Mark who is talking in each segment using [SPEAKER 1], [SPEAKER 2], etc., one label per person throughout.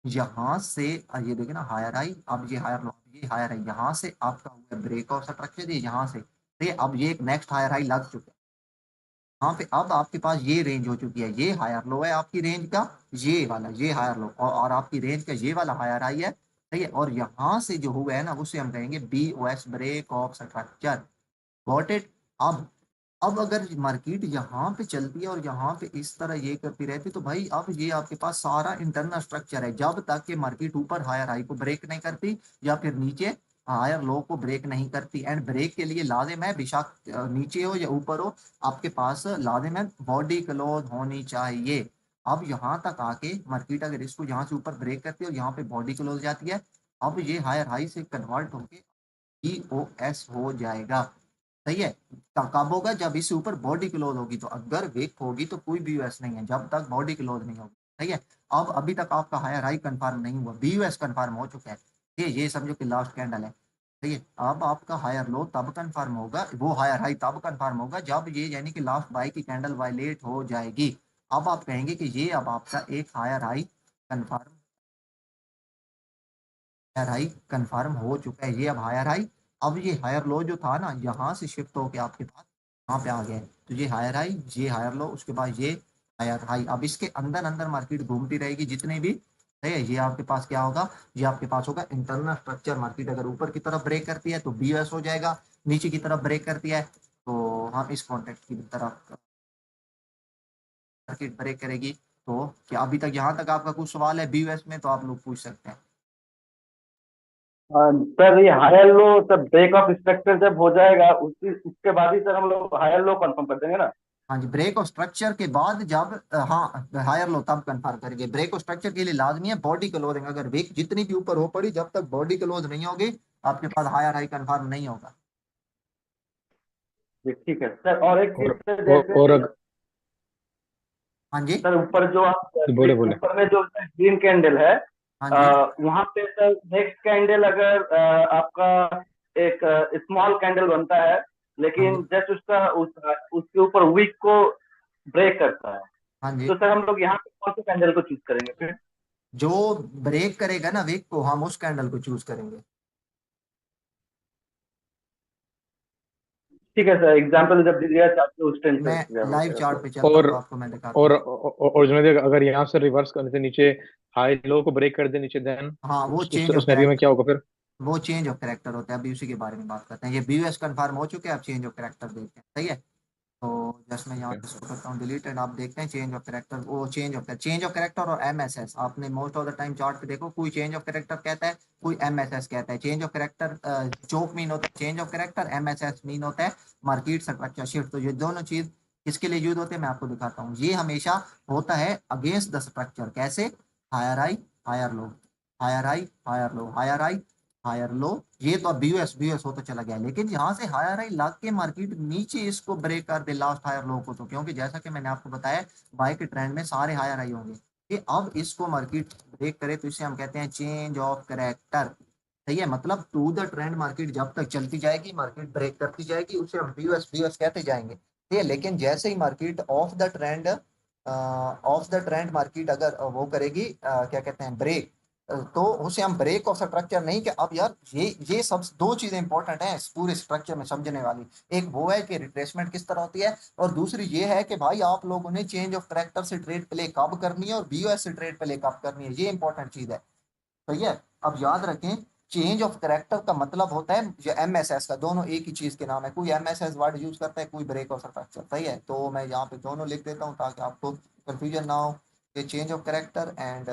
[SPEAKER 1] यहाँ से ये देखिए ना हायर हाई, अब ये हायर लो, ये हायर हाई, यहाँ से आपका हुआ ब्रेक ऑफ स्ट्रक्चर, ये यहाँ से, तो ये अब ये एक नेक्स्ट हायर हाई लग चुका है। यहाँ पे अब आपके पास ये रेंज हो चुकी है, ये हायर लो है आपकी रेंज का, ये वाला ये हायर लो, और आपकी रेंज का ये वाला हायर हाई है, ठीक है। और यहाँ से जो हुआ है ना उसे हम कहेंगे B O S, break of structure. Got it. अब अगर मार्केट यहाँ पे चलती है और यहाँ पे इस तरह ये करती रहती तो भाई अब ये आपके पास सारा इंटरनल स्ट्रक्चर है, जब तक कि मार्केट ऊपर हायर हाई को ब्रेक नहीं करती या फिर नीचे हायर लो को ब्रेक नहीं करती। एंड ब्रेक के लिए लाजिम है, बेशक नीचे हो या ऊपर हो, आपके पास लाजिम है बॉडी क्लोज होनी चाहिए। अब यहाँ तक आके मार्केट अगर इसको यहाँ से ऊपर ब्रेक करती है और यहाँ पे बॉडी क्लोज जाती है, अब ये हायर हाई से कन्वर्ट होके EOS हो जाएगा। सही है। कब होगा? जब इससे ऊपर बॉडी क्लोज होगी, तो अगर वेक होगी तो कोई BOS नहीं है जब तक बॉडी क्लोज नहीं होगी। सही है। अब अभी तक आपका हायर हाई कंफर्म नहीं हुआ, BOS कंफर्म हो चुका है, ये समझो कि लास्ट कैंडल है। सही है। अब आपका हायर लो तब कंफर्म होगा, वो हायर हाई तब कंफर्म होगा जब ये यानी कि लास्ट बाई की कैंडल वायलेट हो जाएगी। अब आप कहेंगे कि ये अब आपका एक higher high confirm, higher high confirm हो चुका है, ये अब हायर हाई। अब ये हायर लो जो था ना यहाँ से शिफ्ट होके आपके पास यहाँ पे आ गया है, तो ये हायर हाई, ये हायर लो, उसके बाद ये हायर हाई। अब इसके अंदर अंदर मार्केट घूमती रहेगी जितने भी, है ये आपके पास क्या होगा, ये आपके पास होगा इंटरनल स्ट्रक्चर। मार्केट अगर ऊपर की तरफ ब्रेक करती है तो BOS हो जाएगा, नीचे की तरफ ब्रेक करती है तो हम इस कॉन्टेक्ट की तरफ मार्केट ब्रेक करेगी। तो क्या अभी तक यहाँ तक आपका कुछ सवाल है BOS में, तो आप लोग पूछ सकते हैं।
[SPEAKER 2] सर ये higher low sir break of structure जब हो जाएगा उसी उसके बाद ही सर हम लोग हायर लो कंफर्म कर देंगे ना।
[SPEAKER 1] हाँ जी, ब्रेक और स्ट्रक्चर के बाद जब हाँ हायर लो तब कंफर्म करेंगे। ब्रेक और स्ट्रक्चर के लिए लाजमी है बॉडी क्लोजिंग, अगर वेक जितनी भी ऊपर हो पड़ी जब तक बॉडी क्लोज नहीं होगी आपके पास हायर हाई कंफर्म नहीं होगा।
[SPEAKER 2] जी ठीक है सर, और एक चीज
[SPEAKER 3] और
[SPEAKER 2] सर
[SPEAKER 3] और,
[SPEAKER 2] जैसे
[SPEAKER 3] और अग,
[SPEAKER 1] हाँ जी।
[SPEAKER 2] सर ऊपर जो आप
[SPEAKER 3] बोले बोले।
[SPEAKER 2] ऊपर में जो ग्रीन कैंडल है,
[SPEAKER 1] हाँ जी।
[SPEAKER 2] वहां पे सर नेक्स्ट कैंडल अगर आपका एक स्मॉल कैंडल बनता है,
[SPEAKER 1] हाँ जी।
[SPEAKER 2] लेकिन जस्ट उसके ऊपर वीक को ब्रेक करता है,
[SPEAKER 1] हाँ जी।
[SPEAKER 2] तो सर हम लोग यहाँ पे कौन से कैंडल को चूज करेंगे फिर?
[SPEAKER 1] जो ब्रेक करेगा ना वेक को, हम उस कैंडल को चूज करेंगे।
[SPEAKER 2] ठीक है सर, एग्जाम्पल जब दीजिएगा चार्ट उस टाइम
[SPEAKER 1] मैं
[SPEAKER 2] से हो
[SPEAKER 1] लाइव
[SPEAKER 2] जाएगा
[SPEAKER 1] चार्ट
[SPEAKER 2] तो।
[SPEAKER 1] पे चलता हूँ
[SPEAKER 3] और
[SPEAKER 1] तो आपको मैं दिखाता
[SPEAKER 3] और
[SPEAKER 1] हूँ।
[SPEAKER 3] और अगर यहाँ से रिवर्स करने से नीचे हाई लो को ब्रेक कर दे नीचे, देन
[SPEAKER 1] हाँ वो
[SPEAKER 3] उस एरिया में क्या होगा फिर?
[SPEAKER 1] वो चेंज ऑफ करेक्टर होता है, अभी उसी के बारे में बात करते हैं। ये BOS कंफर्म हो चुके हैं, अब चेंज ऑफ करेक्टर देखते हैं। सही है। तो जस्ट मैं
[SPEAKER 3] ठीक
[SPEAKER 1] यहाँ
[SPEAKER 3] है।
[SPEAKER 1] से इसको करता हूँ डिलीट, एंड आप देखते हैं चेंज ऑफ करेक्टर, वो चेंज ऑफ करेक्टर और MSS आपने most of the time chart पे देखो, कोई चेंज ऑफ करेक्टर कहता है, कोई MSS कहता है। चेंज ऑफ करेक्टर चोक मीन होता है change of character, MSS mean होता है मार्केट स्ट्रक्चर शिफ्ट। तो ये दोनों चीज किसके लिए यूज होते हैं मैं आपको दिखाता हूँ। ये हमेशा होता है अगेंस्ट द स्ट्रक्चर। कैसे? Higher high, higher low, higher high, higher low, higher high, higher low. ये तो अब BOS होता चला गया, लेकिन यहाँ से हायर हाई लाग के मार्केट नीचे इसको ब्रेक कर दे लास्ट हायर लो को, तो क्योंकि जैसा कि मैंने आपको बताया बाय के ट्रेंड में सारे हायर हाई होंगे, कि अब इसको मार्केट ब्रेक करे तो इसे हम कहते हैं चेंज ऑफ करेक्टर। सही है। मतलब टू द ट्रेंड मार्केट जब तक चलती जाएगी, मार्केट ब्रेक करती जाएगी, उसे हम BOS कहते जाएंगे। ठीक है। लेकिन जैसे ही market of the trend market अगर वो करेगी क्या कहते हैं ब्रेक, तो उसे हम ब्रेक ऑफ स्ट्रक्चर नहीं। कि अब यार ये सब दो चीजें इंपॉर्टेंट हैं इस पूरे स्ट्रक्चर में समझने वाली। एक वो है कि रिट्रेसमेंट किस तरह होती है, और दूसरी ये है कि भाई आप लोगों ने चेंज ऑफ करेक्टर से ट्रेड प्ले कब करनी है और BOS से ट्रेड प्ले कब करनी है, ये इंपॉर्टेंट चीज है। सही है। अब याद रखें, चेंज ऑफ करेक्टर का मतलब होता है जो MSS का, दोनों एक ही चीज के नाम है। कोई MSS वर्ड यूज करता है, कोई ब्रेक ऑफ स्ट्रक्चर। सही है। तो मैं यहाँ पे दोनों लिख देता हूँ ताकि आपको कंफ्यूजन ना हो। ये चेंज ऑफ करेक्टर एंड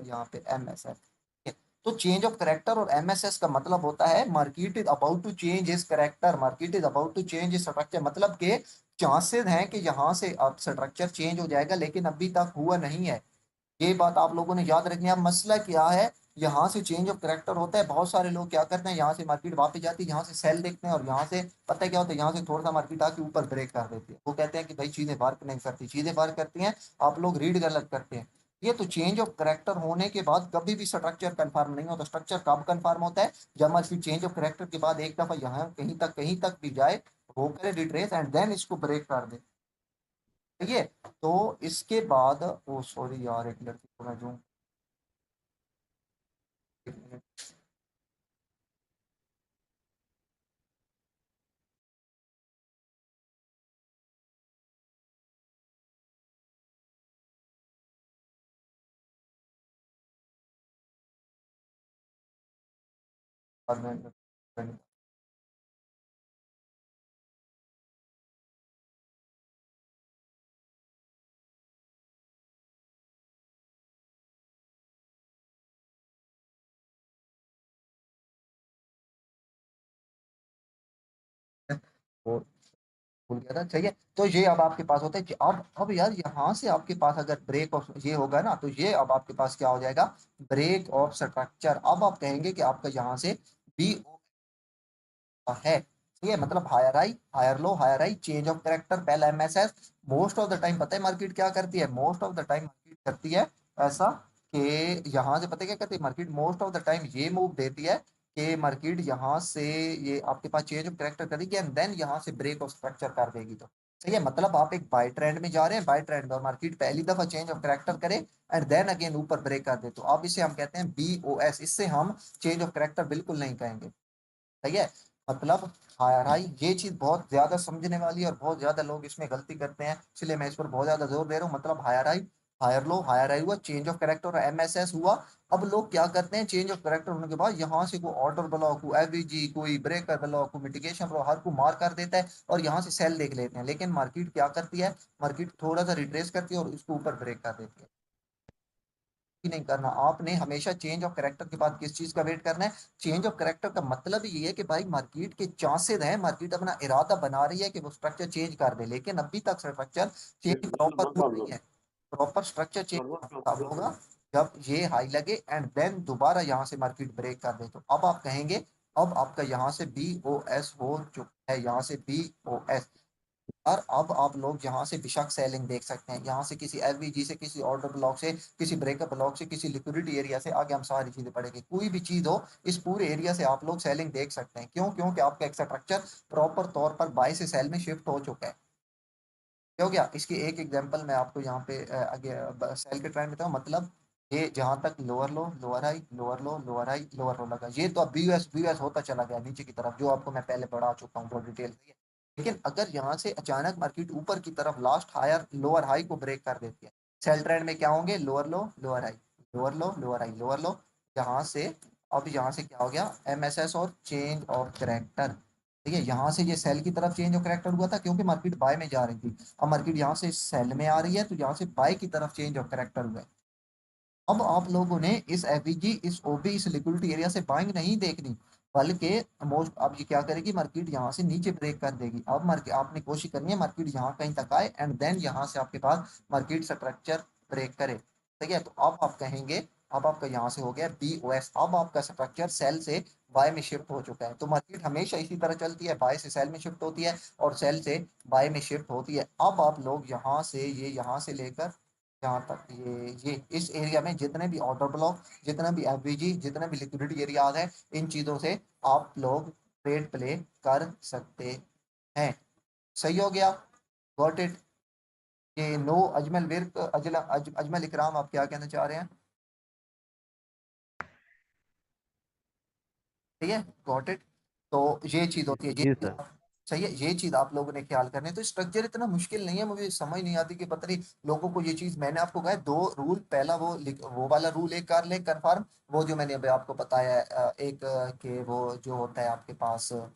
[SPEAKER 1] यहाँ पे MSS। तो चेंज ऑफ करेक्टर और MSS का मतलब होता है market is about to change is character, market is about to change is structure. मतलब के चांसेस हैं कि यहाँ से अब स्ट्रक्चर चेंज हो जाएगा, लेकिन अभी तक हुआ नहीं है। ये बात आप लोगों ने याद रखनी है। अब मसला क्या है, यहाँ से चेंज ऑफ करेक्टर होता है, बहुत सारे लोग क्या करते हैं यहाँ से मार्केट वापस जाती है, यहाँ से सेल देखते हैं, और यहाँ से पता है क्या होता है, यहाँ से थोड़ा सा मार्केट आके ऊपर ब्रेक कर देती है। वो कहते हैं कि भाई चीजें वर्क नहीं करती, चीजें वर्क करती हैं, आप लोग रीड गलत करते हैं। ये तो चेंज ऑफ करेक्टर होने के बाद कभी भी स्ट्रक्चर कंफर्म नहीं होता। स्ट्रक्चर कब कंफर्म होता है? जब मार्केट चेंज ऑफ करेक्टर के बाद एक दफा यहाँ कहीं तक भी जाए, वो करे रिट्रेस एंड देन इसको ब्रेक कर दे। ठीक है। तो इसके बाद, ओ सॉरी यार एक लड़की को मैं जो वो भूल गया था। सही है, तो ये अब आपके पास होता है अब यार यहाँ से आपके पास अगर ब्रेक ऑफ ये होगा ना, तो ये अब आपके पास क्या हो जाएगा, ब्रेक ऑफ स्ट्रक्चर। अब आप कहेंगे कि आपका यहाँ से बी है। ठीक है, मतलब higher high change of character पहला MSS. Most of the time पता है मार्केट क्या करती है, most of the time market करती है ऐसा कि यहाँ से पता है क्या करती है market, most of the time ये मूव देती है कि मार्केट यहाँ से ये आपके पास चेंज ऑफ करेक्टर करेगी एंड देन यहाँ से ब्रेक ऑफ स्ट्रक्चर कर देगी। तो सही है, मतलब आप एक बाय ट्रेंड में जा रहे हैं, बाय ट्रेंड में, और मार्केट पहली दफा चेंज ऑफ करेक्टर करे एंड देन अगेन ऊपर ब्रेक कर दे, तो अब इसे हम कहते हैं बीओएस। इससे हम चेंज ऑफ करेक्टर बिल्कुल नहीं कहेंगे। सही है, मतलब हायर हाई ये चीज बहुत ज्यादा समझने वाली है और बहुत ज्यादा लोग इसमें गलती करते हैं, इसलिए मैं इस पर बहुत ज्यादा जोर दे रहा हूँ। मतलब हायर हाई, हायर हाई हुआ, चेंज ऑफ कैरेक्टर और एमएसएस हुआ। अब लोग क्या करते हैं, चेंज ऑफ कैरेक्टर होने के बाद यहाँ से कोई ऑर्डर ब्लॉक, कोई एवीजी, कोई ब्रेकर ब्लॉक, कोई मिटिगेशन ब्लॉक, हर को मार कर देता है और यहाँ से सेल देख लेते हैं। लेकिन मार्केट क्या करती है, मार्केट थोड़ा सा रिट्रेस करती है और उसको ऊपर ब्रेक कर देती है। ही नहीं करना, आपने हमेशा चेंज ऑफ कैरेक्टर के बाद किस चीज का वेट करना है, चेंज ऑफ कैरेक्टर का मतलब ये है कि भाई मार्केट के चांसेस है, मार्केट अपना इरादा बना रही है कि वो स्ट्रक्चर चेंज कर दे, लेकिन अभी तक स्ट्रक्चर चेंज प्रॉपर हुआ नहीं है। प्रॉपर स्ट्रक्चर चेंज कब होगा, जब ये हाई लगे एंड देन दोबारा यहाँ से मार्केट ब्रेक कर दे। तो अब आप कहेंगे अब आपका यहाँ से बी ओ एस हो चुका है, यहाँ से बी ओ एस। और अब आप लोग यहाँ से बिशक सेलिंग देख सकते हैं, यहाँ से किसी एफवीजी से, किसी ऑर्डर ब्लॉक से, किसी ब्रेकअप ब्लॉक से, किसी लिक्विडिटी एरिया से, आगे हम सारी चीजें पढ़ेंगे, कोई भी चीज हो इस पूरे एरिया से आप लोग सेलिंग देख सकते हैं। क्यों, क्योंकि आपका एक स्ट्रक्चर प्रॉपर तौर पर बाय से सेल में शिफ्ट हो चुका है। क्या हो गया, इसकी एक एग्जांपल मैं आपको यहाँ पे आगे सेल के ट्रेंड में, मतलब ये जहां तक लोअर लो, लोअर हाई, लोअर लो, लोअर हाई, लोअर लो लगा, ये तो अब बीयूएस होता चला गया नीचे की तरफ, जो आपको मैं पहले बढ़ा चुका हूँ बहुत डिटेल से। लेकिन अगर यहाँ से अचानक मार्केट ऊपर की तरफ लास्ट हायर लोअर हाई को ब्रेक कर देती है, सेल ट्रेंड में क्या होंगे, लोअर लो, लोअर हाई, लोअर लो, लोअर हाई, लोअर लो। यहाँ से अब यहाँ से क्या हो गया, एमएसएस और चेंज ऑफ करेक्टर। ठीक है, यहाँ से ये सेल की तरफ चेंज ऑफ करेक्टर हुआ था क्योंकि मार्केट बाय में जा रही थी। अब मार्केट यहाँ से सेल में आ रही है तो यहाँ से बाय की तरफ चेंज ऑफ करेक्टर हुआ है। अब आप लोगों ने इस एफईजी, इस ओबी, इस लिक्विडिटी एरिया से बाइंग नहीं देखनी, बल्कि मोस्ट अब ये क्या करेगी, मार्केट यहाँ से नीचे ब्रेक कर देगी। अब मार्केट आपने कोशिश करनी है मार्केट यहाँ कहीं तक आए एंड देन यहाँ से आपके पास मार्केट स्ट्रक्चर ब्रेक करे। ठीक है, तो अब आप कहेंगे अब आपका यहाँ से हो गया बीओएस, अब आपका स्ट्रक्चर सेल से बाय में शिफ्ट हो चुका है। तो मार्केट हमेशा इसी तरह चलती है, बाय से सेल में शिफ्ट होती है और सेल से बाय में शिफ्ट होती है। अब आप लोग यहाँ से ये यहाँ से लेकर यहाँ तक ये इस एरिया में जितने भी ऑर्डर ब्लॉक, जितने भी एफवीजी, जितने भी लिक्विडिटी एरिया है, इन चीजों से आप लोग ट्रेड प्ले कर सकते हैं। सही हो गया, गॉट इट। ये नो अजमल विर्क अजमल इकराम, आप क्या कहना चाह रहे हैं? ठीक है, गॉट इट। तो ये चीज होती है, ये
[SPEAKER 2] जी
[SPEAKER 1] चीज
[SPEAKER 2] सर।
[SPEAKER 1] सही है, ये चीज आप लोगों ने ख्याल करने हैं। तो स्ट्रक्चर इतना मुश्किल नहीं है, मुझे समझ नहीं आती कि पता नहीं लोगों को ये चीज, मैंने आपको कहा है दो रूल, पहला वो वाला रूल एक कर ले कंफर्म, वो जो मैंने अभी आपको बताया है एक कि वो जो होता है आपके पास तो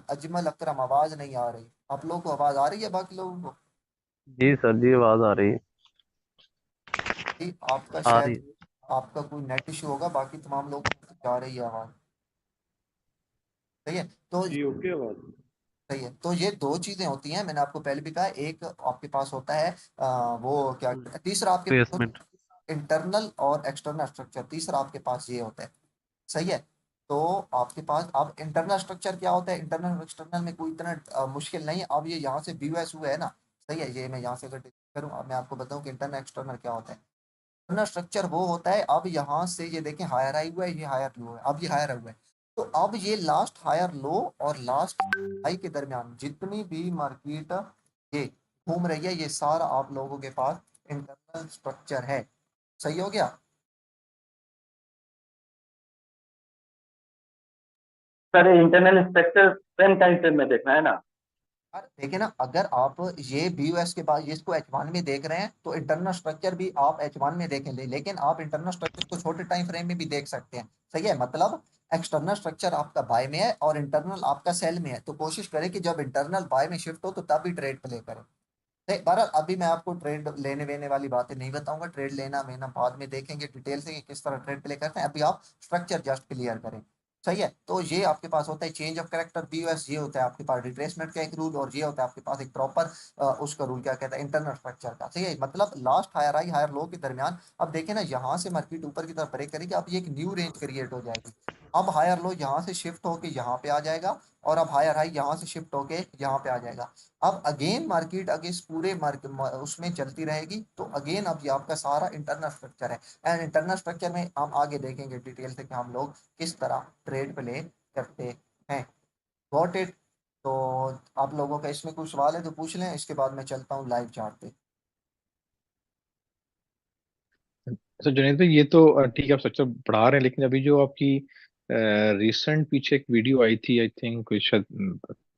[SPEAKER 1] अजमल अकरम, आवाज नहीं आ रही, आप लोगों को आवाज आ रही है बाकी लोगों को?
[SPEAKER 2] जी सर, जी आवाज आ रही है।
[SPEAKER 1] जी, आपका
[SPEAKER 2] आ रही
[SPEAKER 1] शायद
[SPEAKER 2] है।
[SPEAKER 1] आपका कोई नेट इशू होगा, बाकी तमाम लोगों को जा रही है आवाज। सही है, तो
[SPEAKER 3] जी ओके आवाज।
[SPEAKER 1] सही है, तो ये दो चीजें होती हैं, मैंने आपको पहले भी कहा, एक आपके पास होता है वो क्या कहते हैं, तीसरा आपके पास
[SPEAKER 2] प्लेसमेंट।
[SPEAKER 1] इंटरनल और एक्सटर्नल स्ट्रक्चर, तीसरा आपके पास ये होता है। सही है, तो आपके पास अब इंटरनल स्ट्रक्चर क्या होता है, इंटरनल और एक्सटर्नल में कोई इतना मुश्किल नहीं है। अब ये यहाँ से बीयूएस हुआ है ना, सही है, ये मैं यहाँ से अगर डिस्कस करूँ, अब मैं आपको बताऊँ कि इंटरनल एक्सटर्नल क्या होता है। इंटरनल स्ट्रक्चर वो होता है, अब यहाँ से ये देखें हायर हाई हुआ है, ये हायर लो है, अब ये हायर हुआ है, तो अब ये लास्ट हायर लो और लास्ट हाई के दरमियान जितनी भी मार्केट ये घूम रही है, ये सारा आप लोगों के पास इंटरनल स्ट्रक्चर है। सही हो गया।
[SPEAKER 2] Sir internal structure same time frame में देखना है ना?
[SPEAKER 1] यार देखिए ना, अगर आप ये BOS के बाद इसको H1 में देख रहे हैं तो इंटरनल स्ट्रक्चर भी आप H1 में देखेंगे, लेकिन आप इंटरनल स्ट्रक्चर को छोटे टाइम फ्रेम में भी देख सकते हैं। सही है, मतलब एक्सटर्नल स्ट्रक्चर आपका बाय में है और इंटरनल आपका सेल में है, तो कोशिश करें कि जब इंटरनल बाय में शिफ्ट हो तो तभी ट्रेड प्ले करें। नहीं, बहरहाल अभी मैं आपको ट्रेड लेने वेने वाली बातें नहीं बताऊंगा, ट्रेड लेना मेना बाद में देखेंगे डिटेल से कि किस तरह ट्रेड प्ले करते हैं। अभी आप स्ट्रक्चर जस्ट क्लियर करें। सही है, तो ये आपके पास होता है चेंज ऑफ कैरेक्टर BOS, ये होता है आपके पास रिट्रेसमेंट का एक रूल, और ये होता है आपके पास एक प्रॉपर उसका रूल क्या कहता है इंटरनल स्ट्रक्चर का। सही है, मतलब last higher high higher low के दरमियान अब देखें ना, यहाँ से मार्केट ऊपर की तरफ ब्रेक करेगी, अब ये एक न्यू रेंज क्रिएट हो जाएगी। अब हायर लो यहाँ से शिफ्ट होके यहाँ पे आ जाएगा, और अब हायर हाई यहाँ से शिफ्ट होके यहाँ पे आ जाएगा। अब अगेन मार्केट अगे इस पूरे मार्केट उसमें चलती रहेगी, तो अगेन अब ये आपका सारा इंटरनल स्ट्रक्चर है। एंड इंटरनल स्ट्रक्चर में हम आगे देखेंगे डिटेल से कि हम लोग किस तरह ट्रेड प्ले करते हैं। Got it? तो आप लोगों का इसमें कुछ सवाल है तो पूछ लें, इसके बाद मैं चलता हूँ लाइव चार्ट पे।
[SPEAKER 3] तो जुनेद भाई, ये तो ठीक है, आप स्ट्रक्चर पढ़ा रहे हैं, लेकिन अभी जो आपकी रिसेंट पीछे एक वीडियो आई थी, आई थिंक शायद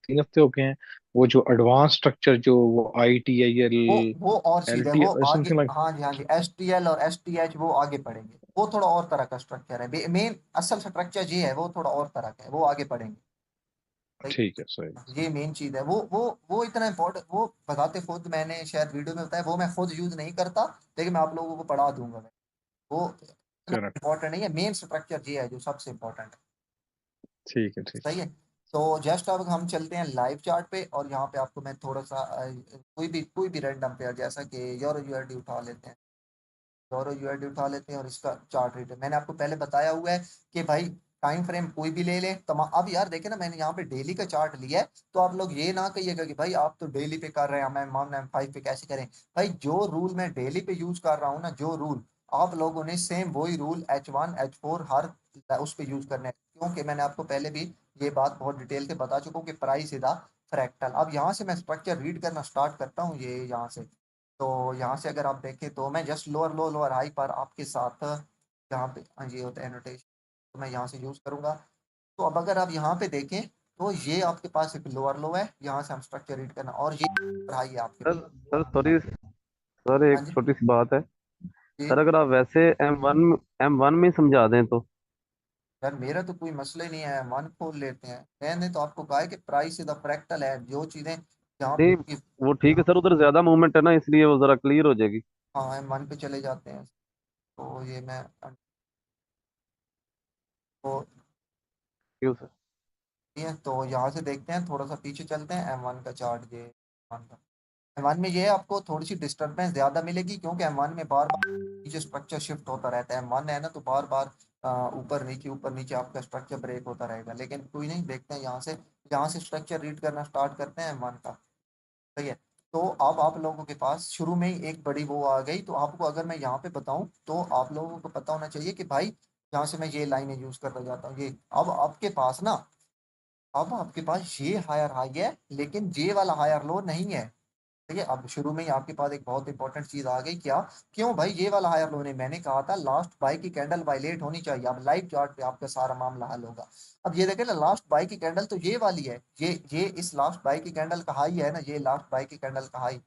[SPEAKER 3] 3 हफ्ते हो गए हैं, वो जो एडवांस स्ट्रक्चर, जो वो ITIL
[SPEAKER 1] वो और चीज है,
[SPEAKER 3] LT
[SPEAKER 1] वो आगे,
[SPEAKER 3] समथिंग लाइक।
[SPEAKER 1] हाँ जी हाँ जी, STL और STH वो आगे पढ़ेंगे, वो थोड़ा और तरह का स्ट्रक्चर है। मेन असल स्ट्रक्चर ये है, वो थोड़ा और तरह का है, वो आगे पढ़ेंगे।
[SPEAKER 3] ठीक है, सही।
[SPEAKER 1] ये मेन चीज है, वो इतना इम्पोर्टेंट, वो बताते खुद, मैंने शायद वीडियो में बताया, वो मैं खुद यूज नहीं करता, लेकिन मैं आप लोगों को पढ़ा दूंगा मैं। वो इतना
[SPEAKER 3] करेक्ट।
[SPEAKER 1] इम्पोर्टेंट नहीं है, मेन स्ट्रक्चर ये है जो सबसे इम्पोर्टेंट है।
[SPEAKER 3] ठीक है, ठीक
[SPEAKER 1] सही है, तो जस्ट अब हम चलते हैं लाइव चार्ट पे, और यहाँ पे आपको मैं थोड़ा सा कोई भी रैंडम पेयर, जैसा कि यूरो USD उठा लेते हैं। यूरो USD उठा लेते हैं और इसका चार्ट रेट है, मैंने आपको पहले बताया हुआ है कि भाई टाइम फ्रेम कोई भी ले लें तमाम। अब यार देखे ना, मैंने यहाँ पे डेली का चार्ट लिया है, तो आप लोग ये ना कहिएगा कि भाई आप तो डेली पे कर रहे हैं, मैं M5 पे कैसे करें। भाई जो रूल मैं डेली पे यूज कर रहा हूँ ना, जो रूल आप लोगों ने सेम वही रूल H1 H4 हर उस पे यूज करने हैं, क्योंकि मैंने आपको पहले भी ये बात बहुत डिटेल से बता चुका हूँ कि प्राइस इज द फ्रैक्टल। अब यहाँ से मैं स्ट्रक्चर रीड करना स्टार्ट करता हूँ, ये यहाँ से। तो यहाँ से अगर आप देखें तो मैं जस्ट लोअर लो लोअर हाई पर आपके साथ यहाँ पे, हाँ ये होता है एनोटेशन, तो मैं यहाँ से यूज करूंगा। तो अब अगर आप यहाँ पे देखें तो ये आपके पास एक लोअर लो है, यहाँ से हम स्ट्रक्चर रीड करना, और ये हाई है आपके
[SPEAKER 2] सर
[SPEAKER 1] पास।
[SPEAKER 2] सर सॉरी सर,
[SPEAKER 1] हाँ
[SPEAKER 2] एक
[SPEAKER 1] जी
[SPEAKER 2] छोटी सी बात है।
[SPEAKER 1] जी।
[SPEAKER 2] सर अगर आप वैसे M1 में समझा दें तो।
[SPEAKER 1] यार मेरा तो कोई मसला ही नहीं है, मन खोल लेते हैं। मैंने तो आपको कहा है कि प्राइस इज द फ्रैक्टल है, जो चीजें जहाँ
[SPEAKER 2] नहीं,
[SPEAKER 1] पे
[SPEAKER 2] वो ठीक है सर, उधर ज्यादा मूवमेंट है ना, इसलिए वो जरा क्लियर हो जाएगी।
[SPEAKER 1] हाँ मन पे चले जाते हैं, तो ये मैं तो
[SPEAKER 2] क्यों सर?
[SPEAKER 1] ये है। तो यहाँ से देखते हैं, थोड़ा सा पीछे चलते हैं, M1 का चार्ट, ये M1 में ये है, आपको थोड़ी सी डिस्टरबेंस ज्यादा मिलेगी, क्योंकि M1 में बार बार नीचे स्ट्रक्चर शिफ्ट होता रहता है। M1 है ना, तो बार बार ऊपर नीचे आपका स्ट्रक्चर ब्रेक होता रहेगा, लेकिन कोई नहीं, देखते हैं यहाँ से स्ट्रक्चर रीड करना स्टार्ट करते हैं M1 का। सही है, तो अब आप लोगों के पास शुरू में ही एक बड़ी वो आ गई, तो आपको अगर मैं यहाँ पे बताऊं तो आप लोगों को पता होना चाहिए कि भाई यहाँ से मैं ये लाइनें यूज करता जाता हूँ, ये अब आपके पास ना, अब आपके पास ये हायर हाई है, लेकिन ये वाला हायर लो नहीं है। ठीक है, अब शुरू में ही आपके पास एक बहुत इंपॉर्टेंट चीज आ गई, क्या? क्यों भाई ये वाला हायर लो नहीं, मैंने कहा था लास्ट बाई की कैंडल वायलेट होनी चाहिए। अब लाइव चार्ट पे आपका सारा मामला हल होगा। अब ये देखे ना, लास्ट बाई की कैंडल तो ये वाली है, ये इस लास्ट बाई की कैंडल का हाई है ना, ये लास्ट बाई की कैंडल का हाई।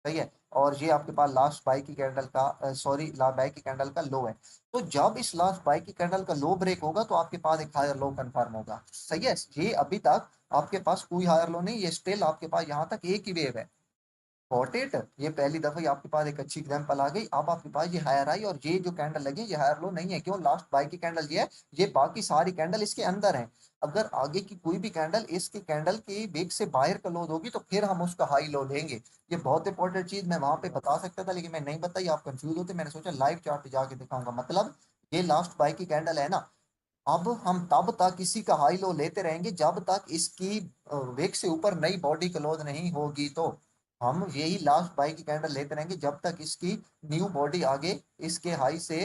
[SPEAKER 1] सही है, और ये आपके पास लास्ट बाई की कैंडल का सॉरी लास्ट बाई की कैंडल का लो है। तो जब इस लास्ट बाई की कैंडल का लो ब्रेक होगा तो आपके पास एक हायर लो कंफर्म होगा। सही है, ये अभी तक आपके पास कोई हायर लो नहीं, ये स्टिल आपके पास यहाँ तक एक ही वेव है। Got it? ये पहली दफा ही आपके पास एक अच्छी एग्जांपल आ गई। अब आपके पास ये हायर आई और ये जो कैंडल लगी ये हायर लो नहीं है, क्यों? लास्ट बाय की कैंडल ये है, ये बाकी सारी कैंडल इसके अंदर है। अगर आगे की कोई भी कैंडल इसकी कैंडल की बिग से बाहर क्लोज होगी तो फिर हम उसका हाई लो लेंगे। ये बहुत इंपॉर्टेंट चीज मैं वहां पे बता सकता था, लेकिन मैं नहीं बताई, आप कंफ्यूज होते, मैंने सोचा लाइव चार्ट पे जाके दिखाऊंगा। मतलब ये लास्ट बाय की कैंडल है ना, अब हम तब तक इसी का हाई लो लेते रहेंगे जब तक इसकी वेग से ऊपर नई बॉडी क्लोज नहीं होगी, तो हम यही लास्ट बाई की कैंडल लेते रहेंगे जब तक इसकी न्यू बॉडी आगे इसके हाई से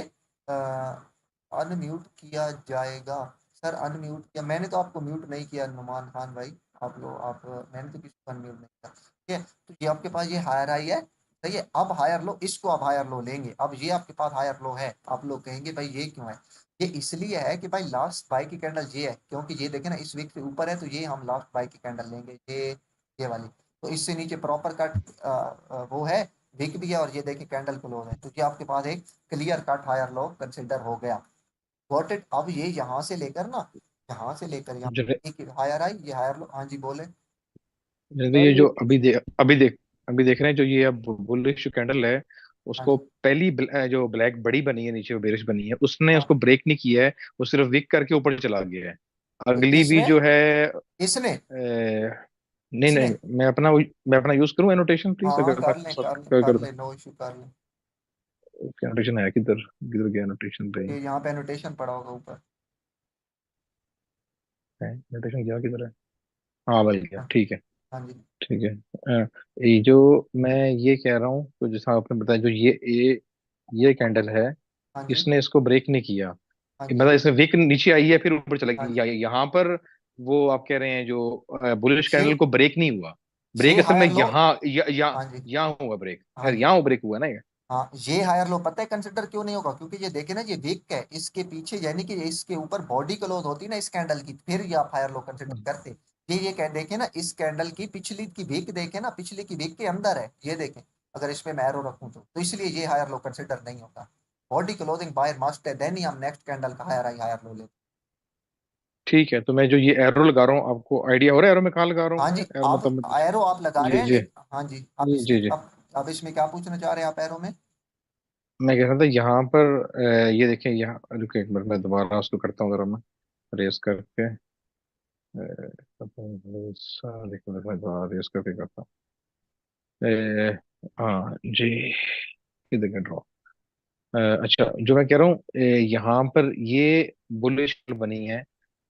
[SPEAKER 1] अनम्यूट किया जाएगा। सर अनम्यूट किया मैंने, तो आपको म्यूट नहीं किया नुमान खान भाई। आप लोग आप मैंने तो किसी को अनम्यूट नहीं किया। ठीक है, तो ये आपके पास ये हायर हाई है, सही है। अब हायर लो, इसको अब हायर लो लेंगे। अब ये आपके पास हायर लो है, आप लोग कहेंगे भाई ये क्यों है? ये इसलिए है कि भाई लास्ट बाई की कैंडल ये है, क्योंकि ये देखे ना इस वीक से ऊपर है, तो ये हम लास्ट बाई की कैंडल लेंगे, ये वाली। तो इससे नीचे प्रॉपर कट वो है, वीक भी है, और ये देखिए कैंडल क्लोज है, तो ये आपके पास एक clear cut higher low consider हो गया। Got it? अब ये यहाँ से लेकर ना, यहाँ से लेकर यहाँ
[SPEAKER 3] जनरल
[SPEAKER 1] एक हायर आई, ये हायर लो। हाँ जी बोले।
[SPEAKER 3] जनरल
[SPEAKER 2] सर
[SPEAKER 3] ये जो
[SPEAKER 2] ये
[SPEAKER 3] अभी देख रहे हैं, जो ये अब बुलिश जो कैंडल है,
[SPEAKER 1] हाँ
[SPEAKER 3] उसको
[SPEAKER 1] जी।
[SPEAKER 3] पहली जो ब्लैक बड़ी बनी है नीचे, वो बेरिश बनी है, उसने
[SPEAKER 1] हाँ
[SPEAKER 3] उसको ब्रेक नहीं किया है। वो सिर्फ विक करके ऊपर चला गया है।
[SPEAKER 1] तो
[SPEAKER 3] अगली भी
[SPEAKER 1] इसने,
[SPEAKER 3] जो है
[SPEAKER 1] इसने
[SPEAKER 3] नहीं
[SPEAKER 1] इसने
[SPEAKER 3] नहीं, मैं अपना यूज करूं एनोटेशन प्लीज,
[SPEAKER 1] हाँ
[SPEAKER 3] अगर
[SPEAKER 1] कर
[SPEAKER 3] आप
[SPEAKER 1] लें,
[SPEAKER 3] सब
[SPEAKER 1] कर लें,
[SPEAKER 3] कर
[SPEAKER 1] कर
[SPEAKER 3] दो।
[SPEAKER 1] लें, नो इशू, कर लें।
[SPEAKER 3] एनोटेशन है किधर, किधर गया एनोटेशन पे?
[SPEAKER 1] ये यहाँ पे एनोटेशन पड़ा होगा ऊपर।
[SPEAKER 3] है एनोटेशन गया किधर है? हाँ भाई गया,
[SPEAKER 1] हाँ।
[SPEAKER 3] ठीक है।
[SPEAKER 1] हाँ जी।
[SPEAKER 3] ठीक है। ये जो मैं ये कह रहा हूँ, तो जैसा आपने बताया, जो ये कैंडल है,
[SPEAKER 1] हाँ जी।
[SPEAKER 3] इसने इसको ब्रेक नहीं किया।
[SPEAKER 1] हाँ जी।
[SPEAKER 3] मतलब इसमें विक नीचे आई है, फिर ऊपर चला
[SPEAKER 1] हाँ
[SPEAKER 3] गया,
[SPEAKER 1] जी।
[SPEAKER 3] यहाँ पर वो आप कह रहे हैं जो बुलिश
[SPEAKER 1] ये
[SPEAKER 3] कैंडल को ब्रेक नहीं हुआ।
[SPEAKER 1] ये
[SPEAKER 3] ब्रेक असल में
[SPEAKER 1] हायर लो।
[SPEAKER 3] यहाँ
[SPEAKER 1] हाँ जी।
[SPEAKER 3] यहाँ हुआ ब्रेक,
[SPEAKER 1] हाँ जी।
[SPEAKER 3] यहाँ ब्रेक हुआ ना ये।
[SPEAKER 1] हाँ, ये हायर लो पता है कंसिडर क्यों नहीं होगा? क्योंकि ये देखे ना, ये वीक है, इसके पीछे यानी कि इसके ऊपर बॉडी क्लोज होती है ना इस कैंडल की, फिर ये आप हायर लो कंसिडर करते। ये कह देखे ना, इस कैंडल की पिछली की वीक देखे ना, पिछली की वीक के अंदर है, ये देखें। अगर इसमें मैं एरो रखूं तो इसलिए ये हायर लो कंसिडर नहीं होता। बॉडी क्लोजिंग बायर मस्ट है, देन ही हम नेक्स्ट कैंडल का हायर लो लेते।
[SPEAKER 3] ठीक है, तो मैं जो ये एरो लगा रहा हूँ, आपको आइडिया हो रहा है एरो में कहाँ लगा रहा हूँ
[SPEAKER 1] हाँ
[SPEAKER 3] मैं
[SPEAKER 1] जी।
[SPEAKER 3] एरो,
[SPEAKER 1] आप
[SPEAKER 3] मतलब?
[SPEAKER 1] एरो आप लगा रहे
[SPEAKER 3] जी
[SPEAKER 1] हैं,
[SPEAKER 3] जी
[SPEAKER 1] लेकिन हाँ जी, अब
[SPEAKER 3] जी
[SPEAKER 1] इसमें
[SPEAKER 3] जी जी।
[SPEAKER 1] अब इसमें क्या पूछना चाह रहे हैं आप एरो में?
[SPEAKER 3] मैं कह रहा था यहाँ पर ये देखें, यहाँ रुके एक मिनट, मैं दोबारा उसको करता हूँ जरा, मैं रेस करके देखो मैं दोबारा रेस करके करता हूँ। हाँ जी, ये देखें ड्रॉ। अच्छा, जो मैं कह रहा हूँ, यहाँ पर ये बुलिश बनी है,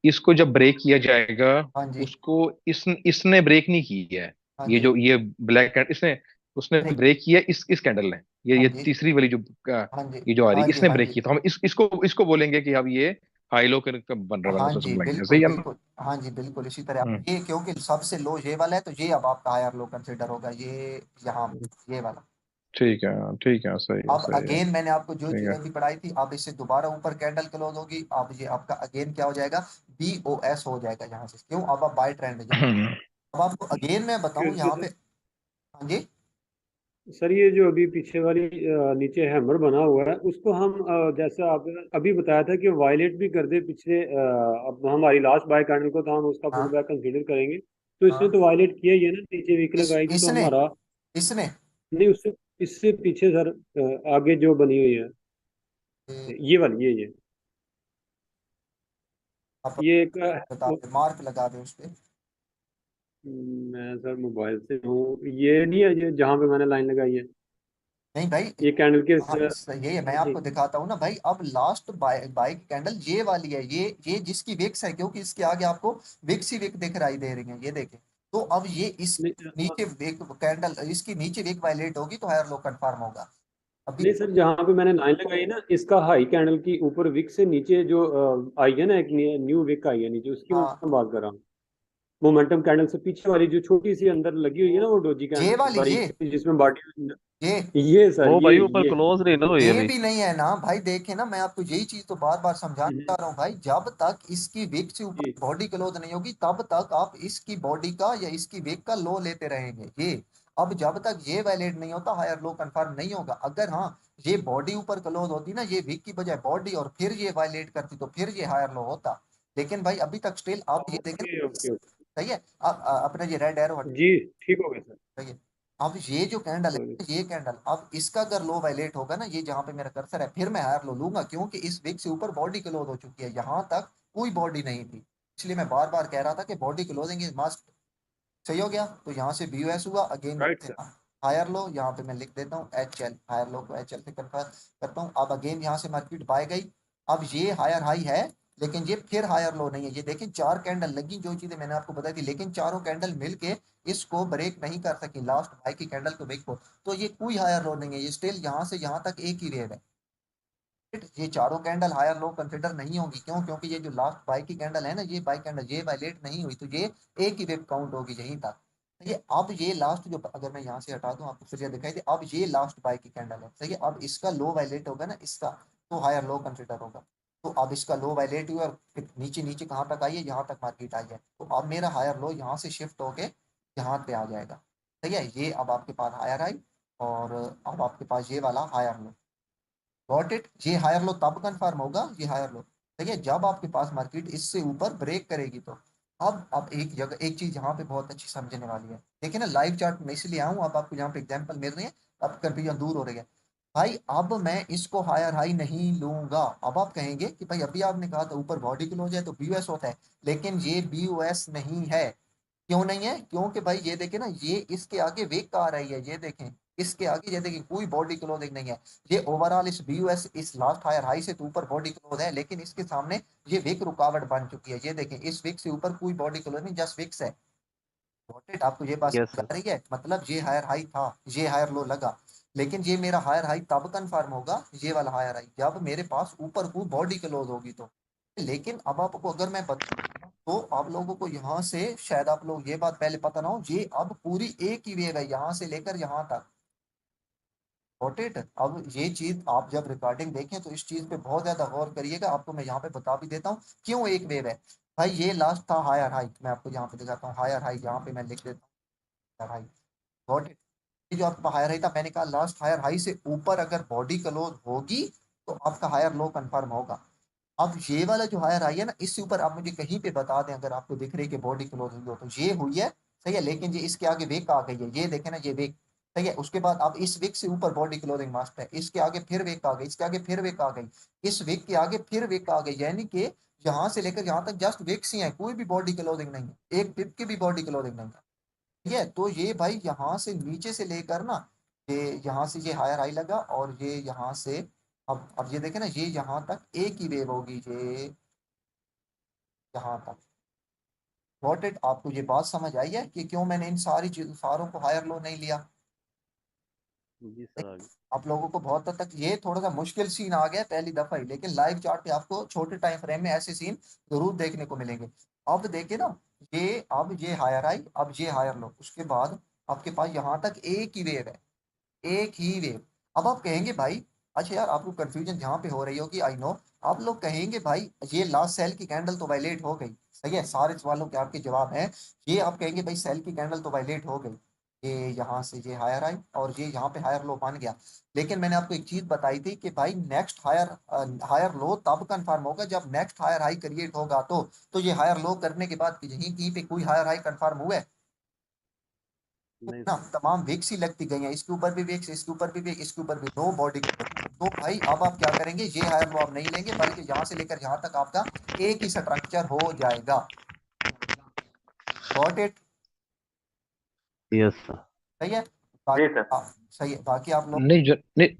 [SPEAKER 3] इसको जब ब्रेक किया जाएगा,
[SPEAKER 1] हाँ जी।
[SPEAKER 3] उसको इसने ब्रेक नहीं की है।
[SPEAKER 1] हाँ
[SPEAKER 3] ये
[SPEAKER 1] जी।
[SPEAKER 3] जो ये ब्लैक इसने उसने
[SPEAKER 1] ब्रेक।
[SPEAKER 3] ब्रेक किया, इस कैंडल ने,
[SPEAKER 1] हाँ
[SPEAKER 3] ये
[SPEAKER 1] जी।
[SPEAKER 3] तीसरी वाली जो
[SPEAKER 1] हाँ जी।
[SPEAKER 3] ये जो आ रही
[SPEAKER 1] हाँ
[SPEAKER 3] है,
[SPEAKER 1] जी।
[SPEAKER 3] इसने
[SPEAKER 1] हाँ
[SPEAKER 3] ब्रेक
[SPEAKER 1] जी।
[SPEAKER 3] किया, तो हम इसको बोलेंगे कि अब ये हाई लो कर बन रहा है,
[SPEAKER 1] हाँ
[SPEAKER 3] मतलब
[SPEAKER 1] जी,
[SPEAKER 3] समझ लाइन है,
[SPEAKER 1] बिल्कुल
[SPEAKER 3] सही है ना?
[SPEAKER 1] बिल्कुल। हाँ जी बिल्कुल इसी तरह।
[SPEAKER 3] हम्म।
[SPEAKER 1] ये क्योंकि सबसे लो ये वाला है, तो ये अब आपका हायर लो कंसिडर होगा, ये यहाँ ये वाला।
[SPEAKER 3] ठीक है, सही है,
[SPEAKER 1] अब
[SPEAKER 3] सही है।
[SPEAKER 1] अगेन मैंने आपको जो
[SPEAKER 3] ठीक
[SPEAKER 1] चीज
[SPEAKER 3] है।
[SPEAKER 1] अभी पढ़ाई थी, अब इससे दोबारा ऊपर कैंडल क्लोज होगी, अब ये आपका अगेन क्या हो जाएगा? BOS हो जाएगा यहाँ से। क्यों? अब आप बाय ट्रेंड जाए। अब आपको अगेन मैं बताऊं यहाँ पे। हाँ जी।
[SPEAKER 2] सर ये जो अभी पीछे वाली नीचे हैमर बना हुआ है, उसको हम जैसा आपने अभी बताया था कि वायलेट भी कर दे पिछले अब हमारी लास्ट बाय कैंडल को, तो हम उसका पुल
[SPEAKER 1] हाँ।
[SPEAKER 2] बैक कंसीडर करेंगे। तो इसने
[SPEAKER 1] हाँ।
[SPEAKER 2] तो वायलेट किया ही है ना, नीचे वीक लगाई थी तो
[SPEAKER 1] इसने
[SPEAKER 2] हमारा।
[SPEAKER 1] इसने
[SPEAKER 2] नहीं, उससे इससे पीछे सर आगे जो बनी हुई है,
[SPEAKER 1] ये,
[SPEAKER 2] ये वाली ये
[SPEAKER 1] आप
[SPEAKER 2] ये एक
[SPEAKER 1] बता दे, मार्क लगा दे उस पे।
[SPEAKER 2] मैं सर मोबाइल से हूँ, ये नहीं है ये जहाँ पे मैंने लाइन लगाई है,
[SPEAKER 1] नहीं भाई।
[SPEAKER 2] ये कैंडल के
[SPEAKER 1] हाँ यही है, मैं
[SPEAKER 2] जी।
[SPEAKER 1] आपको दिखाता हूँ ना भाई। अब लास्ट बाइक कैंडल ये वाली है, ये जिसकी विक्स है, क्योंकि इसके आगे आपको विक्स ही विक दिखाई दे रही है, ये देखें। तो अब ये इस
[SPEAKER 2] नहीं
[SPEAKER 1] नीचे विक कैंडल, इसकी नीचे विक वायलेट होगी तो हायर लो कंफर्म होगा अभी।
[SPEAKER 2] नहीं सर, जहाँ पे मैंने लाइन लगाई ना, इसका हाई कैंडल की ऊपर विक से नीचे जो आई है ना, एक न्यू विक आई है नीचे, उसकी मैं
[SPEAKER 1] हाँ,
[SPEAKER 2] बात कर रहा हूँ। मोमेंटम कैंडल से पीछे वाली जो छोटी सी अंदर लगी हुई है ना, वो डोजी
[SPEAKER 1] ये
[SPEAKER 2] कैंडल
[SPEAKER 1] वाली,
[SPEAKER 2] बारीक सी जिसमें बाटी।
[SPEAKER 1] ये
[SPEAKER 2] ये सर
[SPEAKER 4] वो
[SPEAKER 2] ये
[SPEAKER 4] भाई ऊपर
[SPEAKER 2] ये
[SPEAKER 4] क्लोज नहीं ना हुई
[SPEAKER 1] ये
[SPEAKER 4] अभी।
[SPEAKER 1] भी नहीं है ना भाई। देखे ना, मैं आपको यही चीज तो बार बार समझाना चाह रहा हूँ भाई, जब तक इसकी विक से ऊपर
[SPEAKER 2] जी।
[SPEAKER 1] बॉडी क्लोज नहीं होगी, तब तक आप इसकी बॉडी का या इसकी विक का लो लेते रहेंगे ये। अब जब तक ये वैलिड नहीं होता, हायर लो कंफर्म नहीं होगा। अगर हाँ, ये बॉडी ऊपर क्लोज होती ना, ये विक की बजाय बॉडी, और फिर ये वायलेट करती, तो फिर ये हायर लो होता। लेकिन भाई अभी तक स्टिल आप ये देखें।
[SPEAKER 2] Okay okay okay.
[SPEAKER 1] सही है। अब अपने ये रेड एरो,
[SPEAKER 2] जी ठीक हो गया सर।
[SPEAKER 1] सही है। अब ये जो कैंडल
[SPEAKER 2] कोई नहीं।
[SPEAKER 1] है, ये कैंडल अब इसका अगर लो वायलेट होगा ना, ये जहां पे मेरा कर्सर है, फिर मैं हायर लो लूंगा, क्योंकि इस विक से ऊपर बॉडी क्लोज हो चुकी है, यहां तक कोई बॉडी नहीं थी। इसलिए मैं बार बार कह रहा था कि बॉडी क्लोजिंग इज मस्ट। सही हो गया। तो यहाँ से BOS हुआ again.
[SPEAKER 2] Right sir.
[SPEAKER 1] Higher low यहाँ पे मैं लिख देता हूँ HL, हायर लो को HL से कन्फर्म करता हूँ। अब अगेन यहाँ से मार्केट बाय गई। अब ये हायर हाई है, लेकिन ये फिर हायर लो नहीं है। ये देखें, चार कैंडल लगी, जो चीजें मैंने आपको बताई थी, लेकिन चारों कैंडल मिलके इसको ब्रेक नहीं कर सकी, लास्ट बाय की कैंडल को ब्रेक को। तो ये कोई हायर लो नहीं है, ये स्टिल यहाँ से यहाँ तक एक ही वेव है। ये चारों कैंडल हायर लो कंसिडर नहीं होगी। क्यों? क्योंकि ये जो लास्ट बाई की कैंडल है ना, ये बाई कैंडल ये वायलेट नहीं हुई, तो ये एक ही वेब काउंट होगी यहीं तक। सही है। अब ये लास्ट जो, अगर मैं यहाँ से हटा दूं आपको फिर से दिखाई दे, अब ये लास्ट बाय की कैंडल है, सही है। अब इसका लो वायलेट होगा ना इसका, तो हायर लो कंसिडर होगा। तो अब इसका लो वायलेट हुआ और फिर नीचे नीचे कहाँ तक आई है, यहाँ तक मार्केट आई है, तो अब मेरा हायर लो यहाँ से शिफ्ट होके यहाँ पे आ जाएगा, सही है। ये अब आपके पास हायर आई, और अब आपके पास ये वाला हायर लो, गॉट इट। ये हायर लो तब कंफर्म होगा, ये हायर लो, ठीक है, जब आपके पास मार्केट इससे ऊपर ब्रेक करेगी। तो अब एक जगह एक चीज यहाँ पे बहुत अच्छी समझने वाली है, देखिए ना लाइव चार्ट में इसलिए आऊँ, अब आपको यहाँ पे एग्जांपल मिल रही है, अब कंफ्यूजन दूर हो रही है। भाई अब मैं इसको हायर हाई नहीं लूंगा। अब आप कहेंगे कि भाई अभी आपने कहा था ऊपर बॉडी क्लोज है तो बीयूएस होता है, लेकिन ये बीयूएस नहीं है। क्यों नहीं है? क्योंकि भाई ये देखें ना, ये इसके आगे वेक का आ रही है, ये देखें इसके आगे, ये देखें कोई बॉडी क्लोजिंग नहीं है। ये ओवरऑल इस बीयूएस इस लास्ट हायर हाई से तो ऊपर बॉडी क्लोज है, लेकिन इसके सामने ये विक रुकावट बन चुकी है, ये देखें इस विक से ऊपर कोई बॉडी क्लोज नहीं, जस्ट विक्स है। Got it? आपको ये बात
[SPEAKER 4] यस
[SPEAKER 1] समझ आ
[SPEAKER 4] सर।
[SPEAKER 1] रही है? मतलब ये हायर हाई था, ये हायर लो लगा, लेकिन ये मेरा हायर हाई तब कंफर्म होगा, ये वाला हायर हाई, जब मेरे पास ऊपर कोई बॉडी क्लोज होगी तो। लेकिन अब आपको अगर मैं बताऊं तो आप लोगों को यहाँ से शायद आप लोग ये बात पहले पता ना हो, ये अब पूरी एक ही वेव है यहाँ से लेकर यहाँ तक। Got it? अब ये चीज आप जब रिकॉर्डिंग देखें तो इस चीज पे बहुत ज्यादा गौर करिएगा, आपको मैं यहाँ पे बता भी देता हूँ क्यों एक वेव है। भाई ये लास्ट था हायर हाई, मैं आपको यहाँ पे दिखाता हूँ हायर हाई, यहाँ पे मैं लिख देता हूँ हायर हाई। Got it? ये जो आपका हायर हाई था, मैंने कहा लास्ट हायर हाई से ऊपर अगर बॉडी क्लोज होगी तो आपका हायर लो कंफर्म होगा। अब ये वाला जो हायर आई है ना, इससे ऊपर आप मुझे कहीं पे बता दें अगर आपको दिख रही है कि बॉडी क्लोज हुई हो, तो ये हुई है, सही है, लेकिन ये इसके आगे वेक आ गई है, ये देखे ना ये वेक, सही है। उसके बाद अब इस वेक से ऊपर बॉडी क्लोजिंग मास्ट है, इसके आगे फिर वेक आ गई, इसके आगे फिर वेक आ गई, इस वेक के आगे फिर वेक आ गई, यानी कि यहाँ से लेकर यहाँ तक जस्ट वेक्स ही है, कोई भी बॉडी क्लोजिंग नहीं है, एक पिप की भी बॉडी क्लोजिंग नहीं है। ठीक है, तो ये भाई यहाँ से नीचे से लेकर ना, ये यहाँ से ये हायर हाई लगा, और ये यहाँ से, अब ये देखे ना, ये यहाँ तक एक ही वेव होगी, ये यहाँ तक। Got it? आपको ये बात समझ आई है कि क्यों मैंने इन सारी चीजों सारों को हायर लो नहीं लिया?
[SPEAKER 4] जी सर आगे।
[SPEAKER 1] आप लोगों को बहुत हद तक ये थोड़ा सा मुश्किल सीन आ गया पहली दफा ही, लेकिन लाइव चार्ट पे आपको छोटे टाइम फ्रेम में ऐसे सीन जरूर देखने को मिलेंगे। अब देखिए ना, ये अब ये हायर आई, अब ये हायर लो, उसके बाद आपके पास यहाँ तक एक ही वेव है, एक ही वेव। अब आप कहेंगे भाई, अच्छा यार आपको कंफ्यूजन यहाँ पे हो रही होगी, आई नो। आप लोग कहेंगे भाई ये लास्ट सेल की कैंडल तो वायलेट हो गई, सही है, सारे सवालों के आपके जवाब हैं। ये आप कहेंगे भाई सेल की कैंडल तो वायलेट हो गई, ये यहाँ से ये हायर आई और ये यहाँ पे हायर लो बन गया, लेकिन मैंने आपको एक चीज बताई थी कि भाई नेक्स्ट हायर हायर लो तब कंफर्म होगा जब नेक्स्ट हायर हाई क्रिएट होगा। तो ये हायर लो करने के बाद यहीं कहीं पे कोई हायर हाई कंफर्म हुआ है
[SPEAKER 4] नहीं
[SPEAKER 1] ना?
[SPEAKER 4] सर।
[SPEAKER 1] तमाम विक्स ही लगती गई हैं, इसके ऊपर भी विक्स, इसके ऊपर भी विक्स, इसके ऊपर भी, नो बॉडी। तो भाई अब आप क्या करेंगे, ये हायर लो आप नहीं लेंगे, बल्कि यहाँ से लेकर यहाँ तक आपका एक ही स्ट्रक्चर हो जाएगा। Got it?
[SPEAKER 4] Yes sir.
[SPEAKER 1] सही है।
[SPEAKER 4] जी
[SPEAKER 1] बाकी
[SPEAKER 4] सर।
[SPEAKER 1] सही है, बाकी आप लोग।
[SPEAKER 3] नहीं नहीं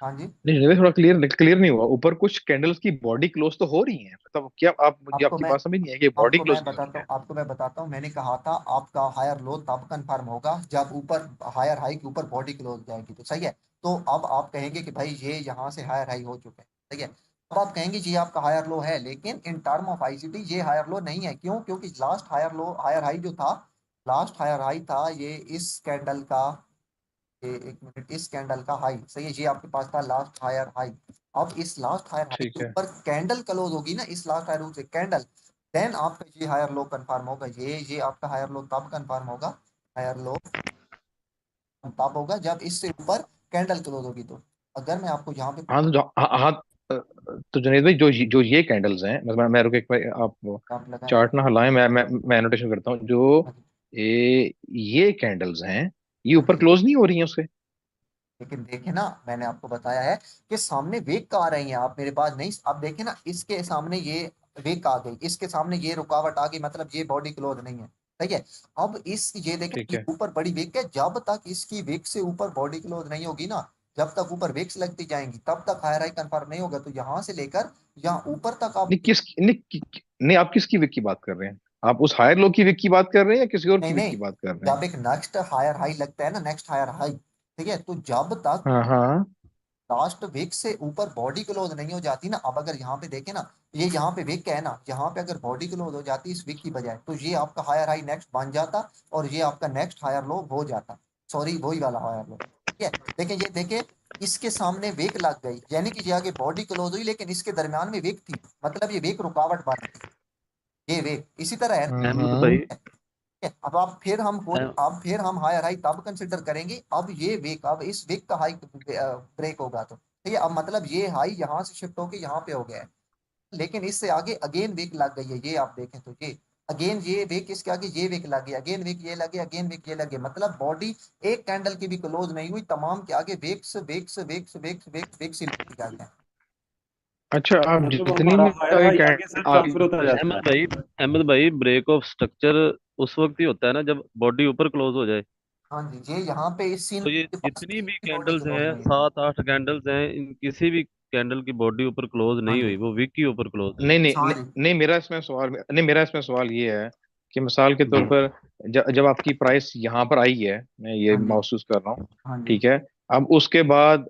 [SPEAKER 1] हाँ जी।
[SPEAKER 3] नहीं जनरल, थोड़ा क्लियर क्लियर नहीं हुआ। ऊपर कुछ कैंडल्स की बॉडी क्लोज तो हो रही है, मतलब क्या आप, मुझे
[SPEAKER 1] आपको
[SPEAKER 3] आपकी
[SPEAKER 1] मैं
[SPEAKER 3] बात समझ नहीं है कि बॉडी क्लोज नहीं हो रही है।
[SPEAKER 1] आपको मैं बताता हूँ, मैंने कहा था आपका हायर लो तब कंफर्म होगा जब ऊपर हायर हाई के ऊपर बॉडी क्लोज जाएगी, तो सही है। तो अब आप कहेंगे कि भाई ये यहाँ से हायर हाई हो चुके हैं, सही है। अब आप कहेंगे जी आपका हायर लो है, लेकिन इन टर्म ऑफ आईसीटी ये हायर लो नहीं है, क्यों? क्योंकि last higher low higher high जो था, लास्ट हायर हाई था ये इस कैंडल का, ये एक मिनट, इस कैंडल का हाई, सही है, ये आपके पास था लास्ट हायर हाई। अब इस लास्ट हायर हाई
[SPEAKER 3] ठीक
[SPEAKER 1] के
[SPEAKER 3] है।
[SPEAKER 1] ऊपर कैंडल क्लोज होगी ना, इस लास्ट हायर से कैंडल, देन आपका ये हायर लो कंफर्म होगा, ये आपका हायर लो तब कंफर्म होगा, हायर लो तब होगा जब इससे ऊपर कैंडल क्लोज होगी। तो अगर मैं आपको यहाँ पे
[SPEAKER 3] हाँ तो हाँ हाँ, तो जुनेद भाई जो ये कैंडल्स हैं, मतलब मैं रुको एक बार, आप
[SPEAKER 1] आप लगाएं।
[SPEAKER 3] चार्ट ना हिलाएं, मैं एनोटेशन करता हूँ। जो
[SPEAKER 1] हाँ जी।
[SPEAKER 3] ये कैंडल्स हैं, ये
[SPEAKER 1] हाँ
[SPEAKER 3] ऊपर
[SPEAKER 1] जी।
[SPEAKER 3] क्लोज नहीं हो रही हैं उसके।
[SPEAKER 1] लेकिन देखे ना, मैंने आपको बताया है कि सामने वेग का आ रही है, आप मेरे पास नहीं, अब देखे ना इसके सामने ये वेग आ गई, इसके सामने ये रुकावट आ गई, मतलब ये बॉडी क्लोज नहीं है, ठीक है। अब इस ये देखे
[SPEAKER 3] ठीक
[SPEAKER 1] ये
[SPEAKER 3] है।
[SPEAKER 1] ऊपर बड़ी वेग है, जब तक इसकी वेग से ऊपर बॉडी क्लोज नहीं होगी ना, जब तक ऊपर वेग्स लगती जाएंगी तब तक हायर हाई कंफर्म नहीं होगा। तो यहाँ से लेकर यहाँ ऊपर तक आप,
[SPEAKER 3] नहीं किस नहीं नहीं, आप किसकी विक की बात कर रहे हैं? आप उस हायर लो की विक की बात कर रहे हैं या किसी और
[SPEAKER 1] नहीं
[SPEAKER 3] की विक
[SPEAKER 1] नहीं,
[SPEAKER 3] की बात कर रहे हैं?
[SPEAKER 1] जब एक नेक्स्ट हायर हाई लगता है ना, नेक्स्ट हायर हाई, ठीक है, तो जब तक
[SPEAKER 3] हाँ हाँ।
[SPEAKER 1] लास्ट विक से ऊपर बॉडी क्लोज नहीं हो जाती ना, अब अगर यहाँ पे देखें ना, ये यहाँ पे विक है ना, यहाँ पे अगर बॉडी क्लोज हो जाती इस विक की बजाय, तो ये आपका हायर हाई नेक्स्ट बन जाता और ये आपका नेक्स्ट हायर लो हो जाता। सॉरी, वही वाला हायर लो। ठीक है, लेकिन ये देखे इसके सामने वेक लग गई, यानी कि ये आगे बॉडी क्लोज हुई लेकिन इसके दरमियान में वेक थी, मतलब ये वेक रुकावट बन गई। ये वेक इसी तरह है ना।
[SPEAKER 4] अहमद
[SPEAKER 3] हम्म।
[SPEAKER 4] भाई
[SPEAKER 1] है। अब आप फिर हम कोई
[SPEAKER 4] अह-
[SPEAKER 1] अब फिर हम हायर हाई तब कंसिडर करेंगे अब ये वीक, अब इस वीक का हाई ब्रेक होगा तो ठीक है, अब मतलब ये हाई यहाँ से शिफ्ट होके यहाँ पे हो गया है, लेकिन इससे आगे अगेन वीक लग गई है। ये आप देखें तो ये अगेन ये वीक इसके आगे ये वीक लग गया, अगेन वीक ये लगे, अगेन वीक ये लगे, मतलब बॉडी एक कैंडल की भी क्लोज नहीं हुई, तमाम के आगे wicks wicks wicks wicks wicks wicks ही लग गए हैं।
[SPEAKER 3] अच्छा, आप
[SPEAKER 2] मतलब
[SPEAKER 3] जितनी
[SPEAKER 2] हमारा
[SPEAKER 3] भी
[SPEAKER 2] हायर
[SPEAKER 3] आगे
[SPEAKER 2] हाई आगे से
[SPEAKER 3] आगे
[SPEAKER 2] ट्रांसफर होता जाता है।
[SPEAKER 4] अहमद भाई ब्रेक ऑफ स्ट्रक्चर उस वक्त ही होता है ना जब बॉडी ऊपर क्लोज हो जाए।
[SPEAKER 1] हाँ जी, ये यहाँ पे इस सीन
[SPEAKER 4] तो ये
[SPEAKER 1] के पास
[SPEAKER 4] जितनी भी
[SPEAKER 1] बॉडी
[SPEAKER 4] कैंडल्स
[SPEAKER 1] क्लोज
[SPEAKER 4] हैं,
[SPEAKER 1] नहीं है।
[SPEAKER 4] 7 8 कैंडल्स हैं, इन किसी भी कैंडल की बॉडी ऊपर क्लोज
[SPEAKER 1] हाँ
[SPEAKER 4] नहीं
[SPEAKER 1] जी,
[SPEAKER 4] हुई, वो विक के ऊपर क्लोज है।
[SPEAKER 3] नहीं नहीं नहीं
[SPEAKER 1] सारी।
[SPEAKER 3] नहीं, मेरा इसमें सवाल ये है कि मिसाल के तौर
[SPEAKER 4] हम्म।
[SPEAKER 3] पर जब आपकी प्राइस यहाँ पर आई है, मैं ये
[SPEAKER 1] हाँ जी,
[SPEAKER 3] महसूस कर रहा हूँ।
[SPEAKER 1] हाँ जी,
[SPEAKER 3] ठीक है। अब उसके बाद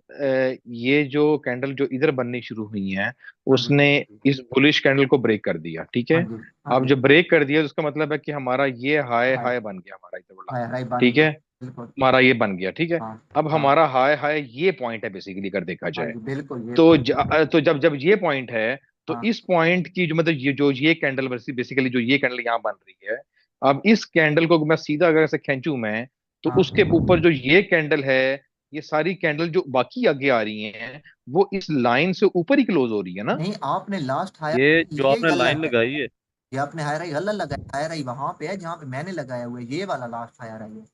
[SPEAKER 3] ये जो कैंडल जो इधर बननी शुरू हुई है,
[SPEAKER 1] हाँ जी,
[SPEAKER 3] उसने इस बुलिश कैंडल को ब्रेक कर दिया। ठीक
[SPEAKER 1] हाँ
[SPEAKER 3] है।
[SPEAKER 1] जी, हाँ
[SPEAKER 3] अब
[SPEAKER 1] जी।
[SPEAKER 3] जब ब्रेक कर दिया तो उसका मतलब है कि हमारा ये हाई
[SPEAKER 1] हाय,
[SPEAKER 3] हाई बन गया, हमारा इतना बड़ा।
[SPEAKER 1] हाय हाय बन
[SPEAKER 3] ठीक
[SPEAKER 1] गया।
[SPEAKER 3] है।
[SPEAKER 1] बिल्कुल।
[SPEAKER 3] हमारा ये बन गया। ठीक है।
[SPEAKER 1] हाँ,
[SPEAKER 3] अब
[SPEAKER 1] हाँ,
[SPEAKER 3] हमारा हाई हाई ये पॉइंट है बेसिकली, अगर देखा
[SPEAKER 1] हाँ
[SPEAKER 3] जाए
[SPEAKER 1] जी, बिल्कुल ये
[SPEAKER 3] तो
[SPEAKER 1] पॉइंट।
[SPEAKER 3] तो जब जब ये पॉइंट है, तो
[SPEAKER 1] हाँ,
[SPEAKER 3] इस पॉइंट की जो मतलब ये कैंडल बेसिकली जो ये कैंडल यहाँ बन रही है, अब इस कैंडल को मैं सीधा अगर ऐसे खींचूं मैं, तो
[SPEAKER 1] हाँ।
[SPEAKER 3] उसके ऊपर जो ये कैंडल है, ये सारी कैंडल जो बाकी आगे आ रही हैं, वो इस लाइन से ऊपर ही क्लोज हो रही है ना।
[SPEAKER 1] नहीं, आपने लास्ट हायर
[SPEAKER 4] ये जो
[SPEAKER 1] लिए ही
[SPEAKER 4] आपने लाइन
[SPEAKER 1] गलत है।
[SPEAKER 4] लगाई है,
[SPEAKER 1] ये आपने हायर आई गलत लगाया, हायर आई वहां पे है जहाँ पे मैंने लगाया हुआ है, ये वाला लास्ट हायर आई है,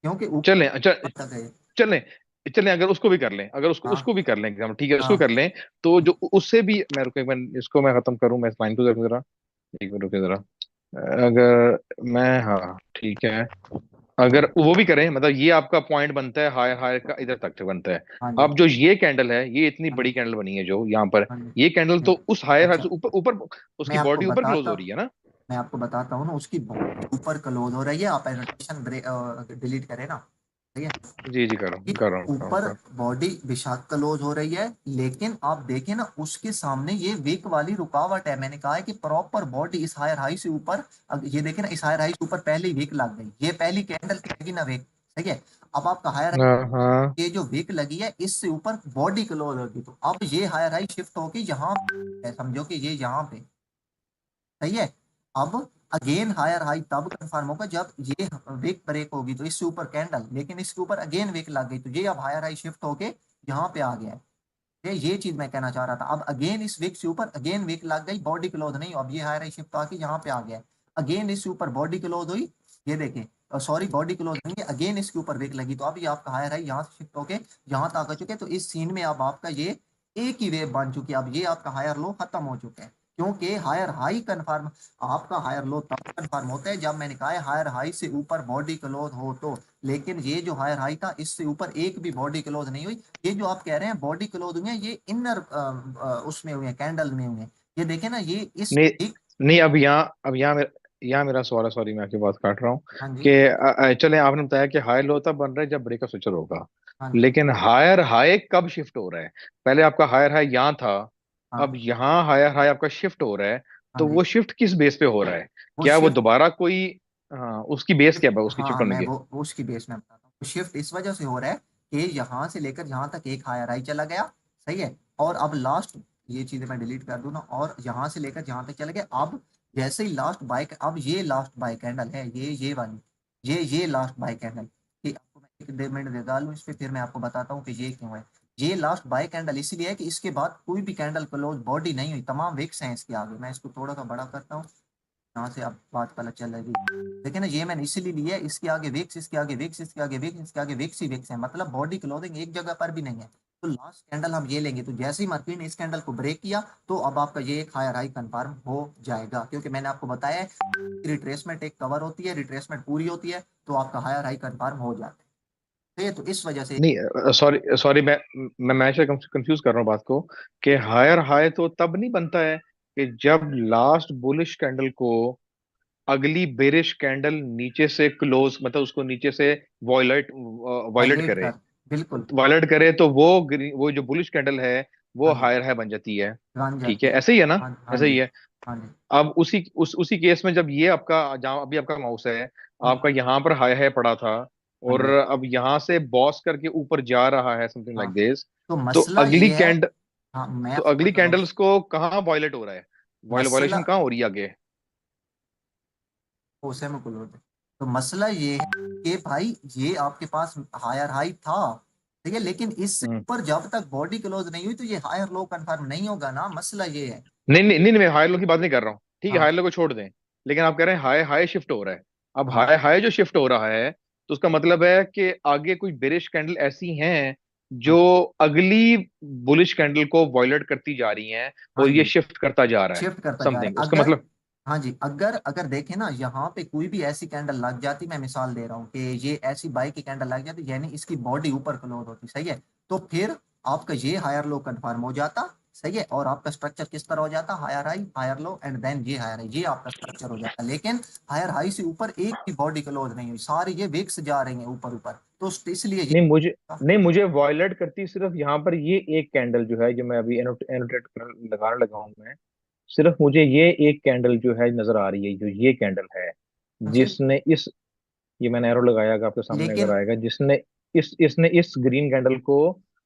[SPEAKER 1] क्योंकि
[SPEAKER 3] चलें। अच्छा,
[SPEAKER 1] ऊपर तक है।
[SPEAKER 3] चलें। चलें, अगर उसको भी कर लें, अगर उसको
[SPEAKER 1] हाँ,
[SPEAKER 3] उसको भी कर लें एग्जाम, ठीक है, उसको
[SPEAKER 1] हाँ,
[SPEAKER 3] कर लें। तो जो उससे भी मैं रुको, एक मिनट इसको मैं खत्म करूं, मैं इस लाइन को देखूं जरा। एक मिनट रुके जरा। अगर मैं, हाँ ठीक है, अगर
[SPEAKER 1] हाँ,
[SPEAKER 3] वो भी करें, मतलब ये आपका पॉइंट बनता है हायर हायर का, इधर तक बनता है।
[SPEAKER 1] हाँ जी,
[SPEAKER 3] अब जो ये कैंडल है, ये इतनी
[SPEAKER 1] हाँ जी,
[SPEAKER 3] बड़ी कैंडल बनी है जो यहाँ पर,
[SPEAKER 1] हाँ जी।
[SPEAKER 3] ये कैंडल तो उस हायर हायर
[SPEAKER 1] अच्छा,
[SPEAKER 3] से ऊपर ऊपर,
[SPEAKER 1] मैं
[SPEAKER 3] उसकी
[SPEAKER 1] आपको
[SPEAKER 3] बॉडी ऊपर क्लोज
[SPEAKER 1] बताता
[SPEAKER 3] हो रही है ना।
[SPEAKER 1] मैं आपको बताता हूँ ना, उसकी बहुत ऊपर क्लोज हो रही है। आप एनोटेशन ब्रेक डिलीट करें ना, ठीक है,
[SPEAKER 3] जी जी,
[SPEAKER 1] कि
[SPEAKER 3] कर रहा हूँ कर रहा हूँ
[SPEAKER 1] ऊपर बॉडी विषाक्त क्लोज हो रही है, लेकिन आप देखें ना उसके सामने ये वीक वाली रुकावट है। मैंने कहा है कि प्रॉपर बॉडी इस हायर हाई से ऊपर, अब ये देखें ना, इस हायर हाई से ऊपर पहले ही वीक लग गई, ये पहली कैंडल की लगी ना वीक। ठीक है, अब आपका हायर
[SPEAKER 3] हाँ हाँ।
[SPEAKER 1] ये जो वीक लगी है इससे ऊपर बॉडी क्लोज होगी, तो अब ये हायर हाई शिफ्ट होगी यहाँ पे, समझो कि ये यहाँ पे, सही है। अब अगेन हायर हाई तब कंफर्म होगा जब ये वीक ब्रेक होगी, तो इससे ऊपर कैंडल, लेकिन इसके ऊपर अगेन वीक लग गई, तो ये अब हायर हाई शिफ्ट होके यहाँ पे आ गया है। ये चीज मैं कहना चाह रहा था। अब अगेन इस वीक से ऊपर अगेन वीक लग गई, बॉडी क्लोज नहीं, अब ये हायर हाई शिफ्ट आके यहाँ पे आ गया है। अगेन इससे ऊपर बॉडी क्लोज हुई, ये देखें, सॉरी बॉडी क्लोज नहीं है, अगेन इसके ऊपर वीक लगी, तो अब ये आपका हायर हाई यहाँ से शिफ्ट होके यहाँ तक आ चुके हैं। तो इस सीन में अब आपका ये एक ही वेव बन चुकी है, अब ये आपका हायर लो खत्म हो चुके हैं, क्योंकि हायर हाई कन्फर्म, आपका हायर लो तब कन्फर्म होता है जब मैंने कहा है हायर हाई से ऊपर बॉडी क्लोज हो तो, लेकिन ये जो हायर हाई था इससे ऊपर एक भी बॉडी क्लोज नहीं हुई। ये जो आप कह रहे हैं बॉडी क्लोज हुई है, ये इनर उसमें हुई है, कैंडल में हुई है। ये देखे ना, ये इस
[SPEAKER 3] नहीं
[SPEAKER 1] एक।
[SPEAKER 3] नहीं, यहाँ मेरा सवाल है, सॉरी मैं आपकी बात काट रहा हूँ
[SPEAKER 1] हाँ जी,
[SPEAKER 3] कि चले, आपने बताया कि हाई लो तब बन रहा है जब ब्रेकअप स्विचर होगा,
[SPEAKER 1] हाँ जी,
[SPEAKER 3] लेकिन हायर हाई कब शिफ्ट हो रहा है? पहले आपका हायर हाई यहाँ था, अब
[SPEAKER 1] हाँ,
[SPEAKER 3] यहाँ हायर हाई आपका शिफ्ट हो रहा है,
[SPEAKER 1] हाँ
[SPEAKER 3] तो
[SPEAKER 1] जी।
[SPEAKER 3] वो शिफ्ट किस बेस पे हो रहा है?
[SPEAKER 1] वो
[SPEAKER 3] क्या वो
[SPEAKER 1] शिफ्ट,
[SPEAKER 3] दोबारा कोई, हाँ, उसकी बेस क्या है उसकी शिफ्ट
[SPEAKER 1] हाँ
[SPEAKER 3] होने
[SPEAKER 1] मैं
[SPEAKER 3] की?
[SPEAKER 1] वो उसकी बेस में बताता हूँ। शिफ्ट इस वजह से हो रहा है कि यहाँ से लेकर यहाँ तक एक हायर हाई चला गया, सही है, और अब लास्ट, ये चीजें मैं डिलीट कर दूं ना, और यहाँ से लेकर यहाँ तक चला गया। अब जैसे ही लास्ट बाइक, अब ये लास्ट बाइक कैंडल है, ये वाली, ये लास्ट बाइक कैंडल, कि आपको मैं एक 1.5 मिनट दे लूँ इस पे, फिर मैं आपको बताता हूँ कि ये क्यों है। ये लास्ट बाइक कैंडल इसलिए है कि इसके बाद कोई भी कैंडल क्लोज बॉडी नहीं हुई, तमाम विक्स हैं इसके आगे। मैं इसको थोड़ा सा बड़ा करता हूँ, यहाँ से अब बात पता चलेगी। लेकिन ये मैंने इसीलिए लिया है, इसके आगे विक्स, इसके आगे विक्स, इसके आगे विक्स, इसके आगे विक्स ही विक्स है, मतलब बॉडी क्लोथिंग एक जगह पर भी नहीं है। तो लास्ट कैंडल हम ये लेंगे, तो जैसे ही मार्केट ने इस कैंडल को ब्रेक किया, तो अब आपका ये एक हायर हाई कंफर्म हो जाएगा, क्योंकि मैंने आपको बताया है रिट्रेसमेंट एक कवर होती है, रिट्रेसमेंट पूरी होती है, तो आपका हायर हाई कंफर्म हो जाता है। तो ये तो इस वजह से।
[SPEAKER 3] नहीं, सॉरी सॉरी, मैं शायद कंफ्यूज कर रहा हूँ बात को, कि हायर हाई तो तब नहीं बनता है कि जब लास्ट बुलिश कैंडल को अगली बेरिश कैंडल नीचे से क्लोज, मतलब उसको नीचे से वॉयलेट वॉयलेट
[SPEAKER 1] वायलेट
[SPEAKER 3] करे।
[SPEAKER 1] कर बिल्कुल।
[SPEAKER 3] वायलेट करे तो वो जो बुलिश कैंडल है वो
[SPEAKER 1] हाँ जी,
[SPEAKER 3] हायर हाई बन जाती है।
[SPEAKER 1] बन
[SPEAKER 3] ठीक
[SPEAKER 1] जाती
[SPEAKER 3] है,
[SPEAKER 1] है।
[SPEAKER 3] ऐसे ही है ना?
[SPEAKER 1] हाँ हाँ
[SPEAKER 3] ऐसे ही
[SPEAKER 1] जी।
[SPEAKER 3] है।
[SPEAKER 1] हाँ जी।
[SPEAKER 3] अब उसी केस में जब ये आपका, जहाँ अभी आपका माउस है,
[SPEAKER 1] हम्म,
[SPEAKER 3] आपका यहाँ पर हाई हाई पड़ा था,
[SPEAKER 1] हाँ
[SPEAKER 3] और
[SPEAKER 1] जी।
[SPEAKER 3] अब यहाँ से बॉस करके ऊपर जा रहा है, समथिंग
[SPEAKER 1] हाँ,
[SPEAKER 3] लाइक दिस।
[SPEAKER 1] तो
[SPEAKER 3] तो
[SPEAKER 1] मसला
[SPEAKER 3] अगली
[SPEAKER 1] ये है।
[SPEAKER 3] कैंड
[SPEAKER 1] हाँ, मैं
[SPEAKER 3] तो
[SPEAKER 1] आपको
[SPEAKER 3] अगली
[SPEAKER 1] बताता हूँ।
[SPEAKER 3] कैंडल्स को कहाँ वायलेट हो रहा है?
[SPEAKER 1] मसला
[SPEAKER 3] वायलेशन कहाँ हो रही है आगे?
[SPEAKER 1] उसे में क्लोज है। तो मसला ये है कि भाई ये आपके पास हायर हाई था, ठीक है, लेकिन इससे
[SPEAKER 3] हम्म।
[SPEAKER 1] ऊपर जब तक बॉडी क्लोज नहीं हुई तो ये हायर लो कंफर्म नहीं होगा ना, मसला ये है।
[SPEAKER 3] नहीं नहीं नहीं नहीं, मैं हायर लो की बात नहीं कर रहा हूँ। ठीक है,
[SPEAKER 1] हाँ
[SPEAKER 3] हायर लो को छोड़ दें। लेकिन आप कह रहे हैं हाई हाई शिफ्ट हो रहा है। अब
[SPEAKER 1] हाँ
[SPEAKER 3] हाई हाई जो शिफ्ट हो रहा है, तो उसका मतलब है कि आगे कोई बेरिश कैंडल ऐसी हैं
[SPEAKER 1] हाँ
[SPEAKER 3] जो अगली बुलिश कैंडल को वॉयलेट करती जा रही हैं,
[SPEAKER 1] हाँ
[SPEAKER 3] और ये
[SPEAKER 1] जी,
[SPEAKER 3] शिफ्ट करता जा रहा है
[SPEAKER 1] शिफ्ट करता जा रहा
[SPEAKER 3] समथिंग,
[SPEAKER 1] है।
[SPEAKER 3] उसका
[SPEAKER 1] अगर,
[SPEAKER 3] मतलब।
[SPEAKER 1] हाँ जी, अगर अगर देखें ना, यहाँ पे कोई भी ऐसी कैंडल लग जाती, मैं मिसाल दे रहा हूँ कि ये ऐसी बाई की कैंडल लग जाती, यानी इसकी बॉडी ऊपर क्लोज होती, सही है, तो फिर आपका ये हायर लो कंफर्म हो जाता, सही है, और आपका स्ट्रक्चर किस तरह हो जाता, higher high higher low and then ये हायर हाई, ये आपका स्ट्रक्चर हो जाता। लेकिन हायर हाई से ऊपर एक भी बॉडी क्लोज नहीं हुई, सारी ये विक्स जा रही है ऊपर ऊपर, तो इसलिए ये,
[SPEAKER 3] नहीं मुझे वॉयलेट करती सिर्फ यहाँ पर ये एक कैंडल जो है, जो मैं अभी एनोटेट लगाने लगा हूँ मैं। सिर्फ मुझे ये एक कैंडल जो है नजर आ रही है, जो ये कैंडल है,
[SPEAKER 1] कौन सी?
[SPEAKER 3] जिसने इस, ये मैंने एरो लगाया कि आपके सामने नजर
[SPEAKER 1] लेकिन
[SPEAKER 3] आएगा, जिसने इसने इस ग्रीन कैंडल को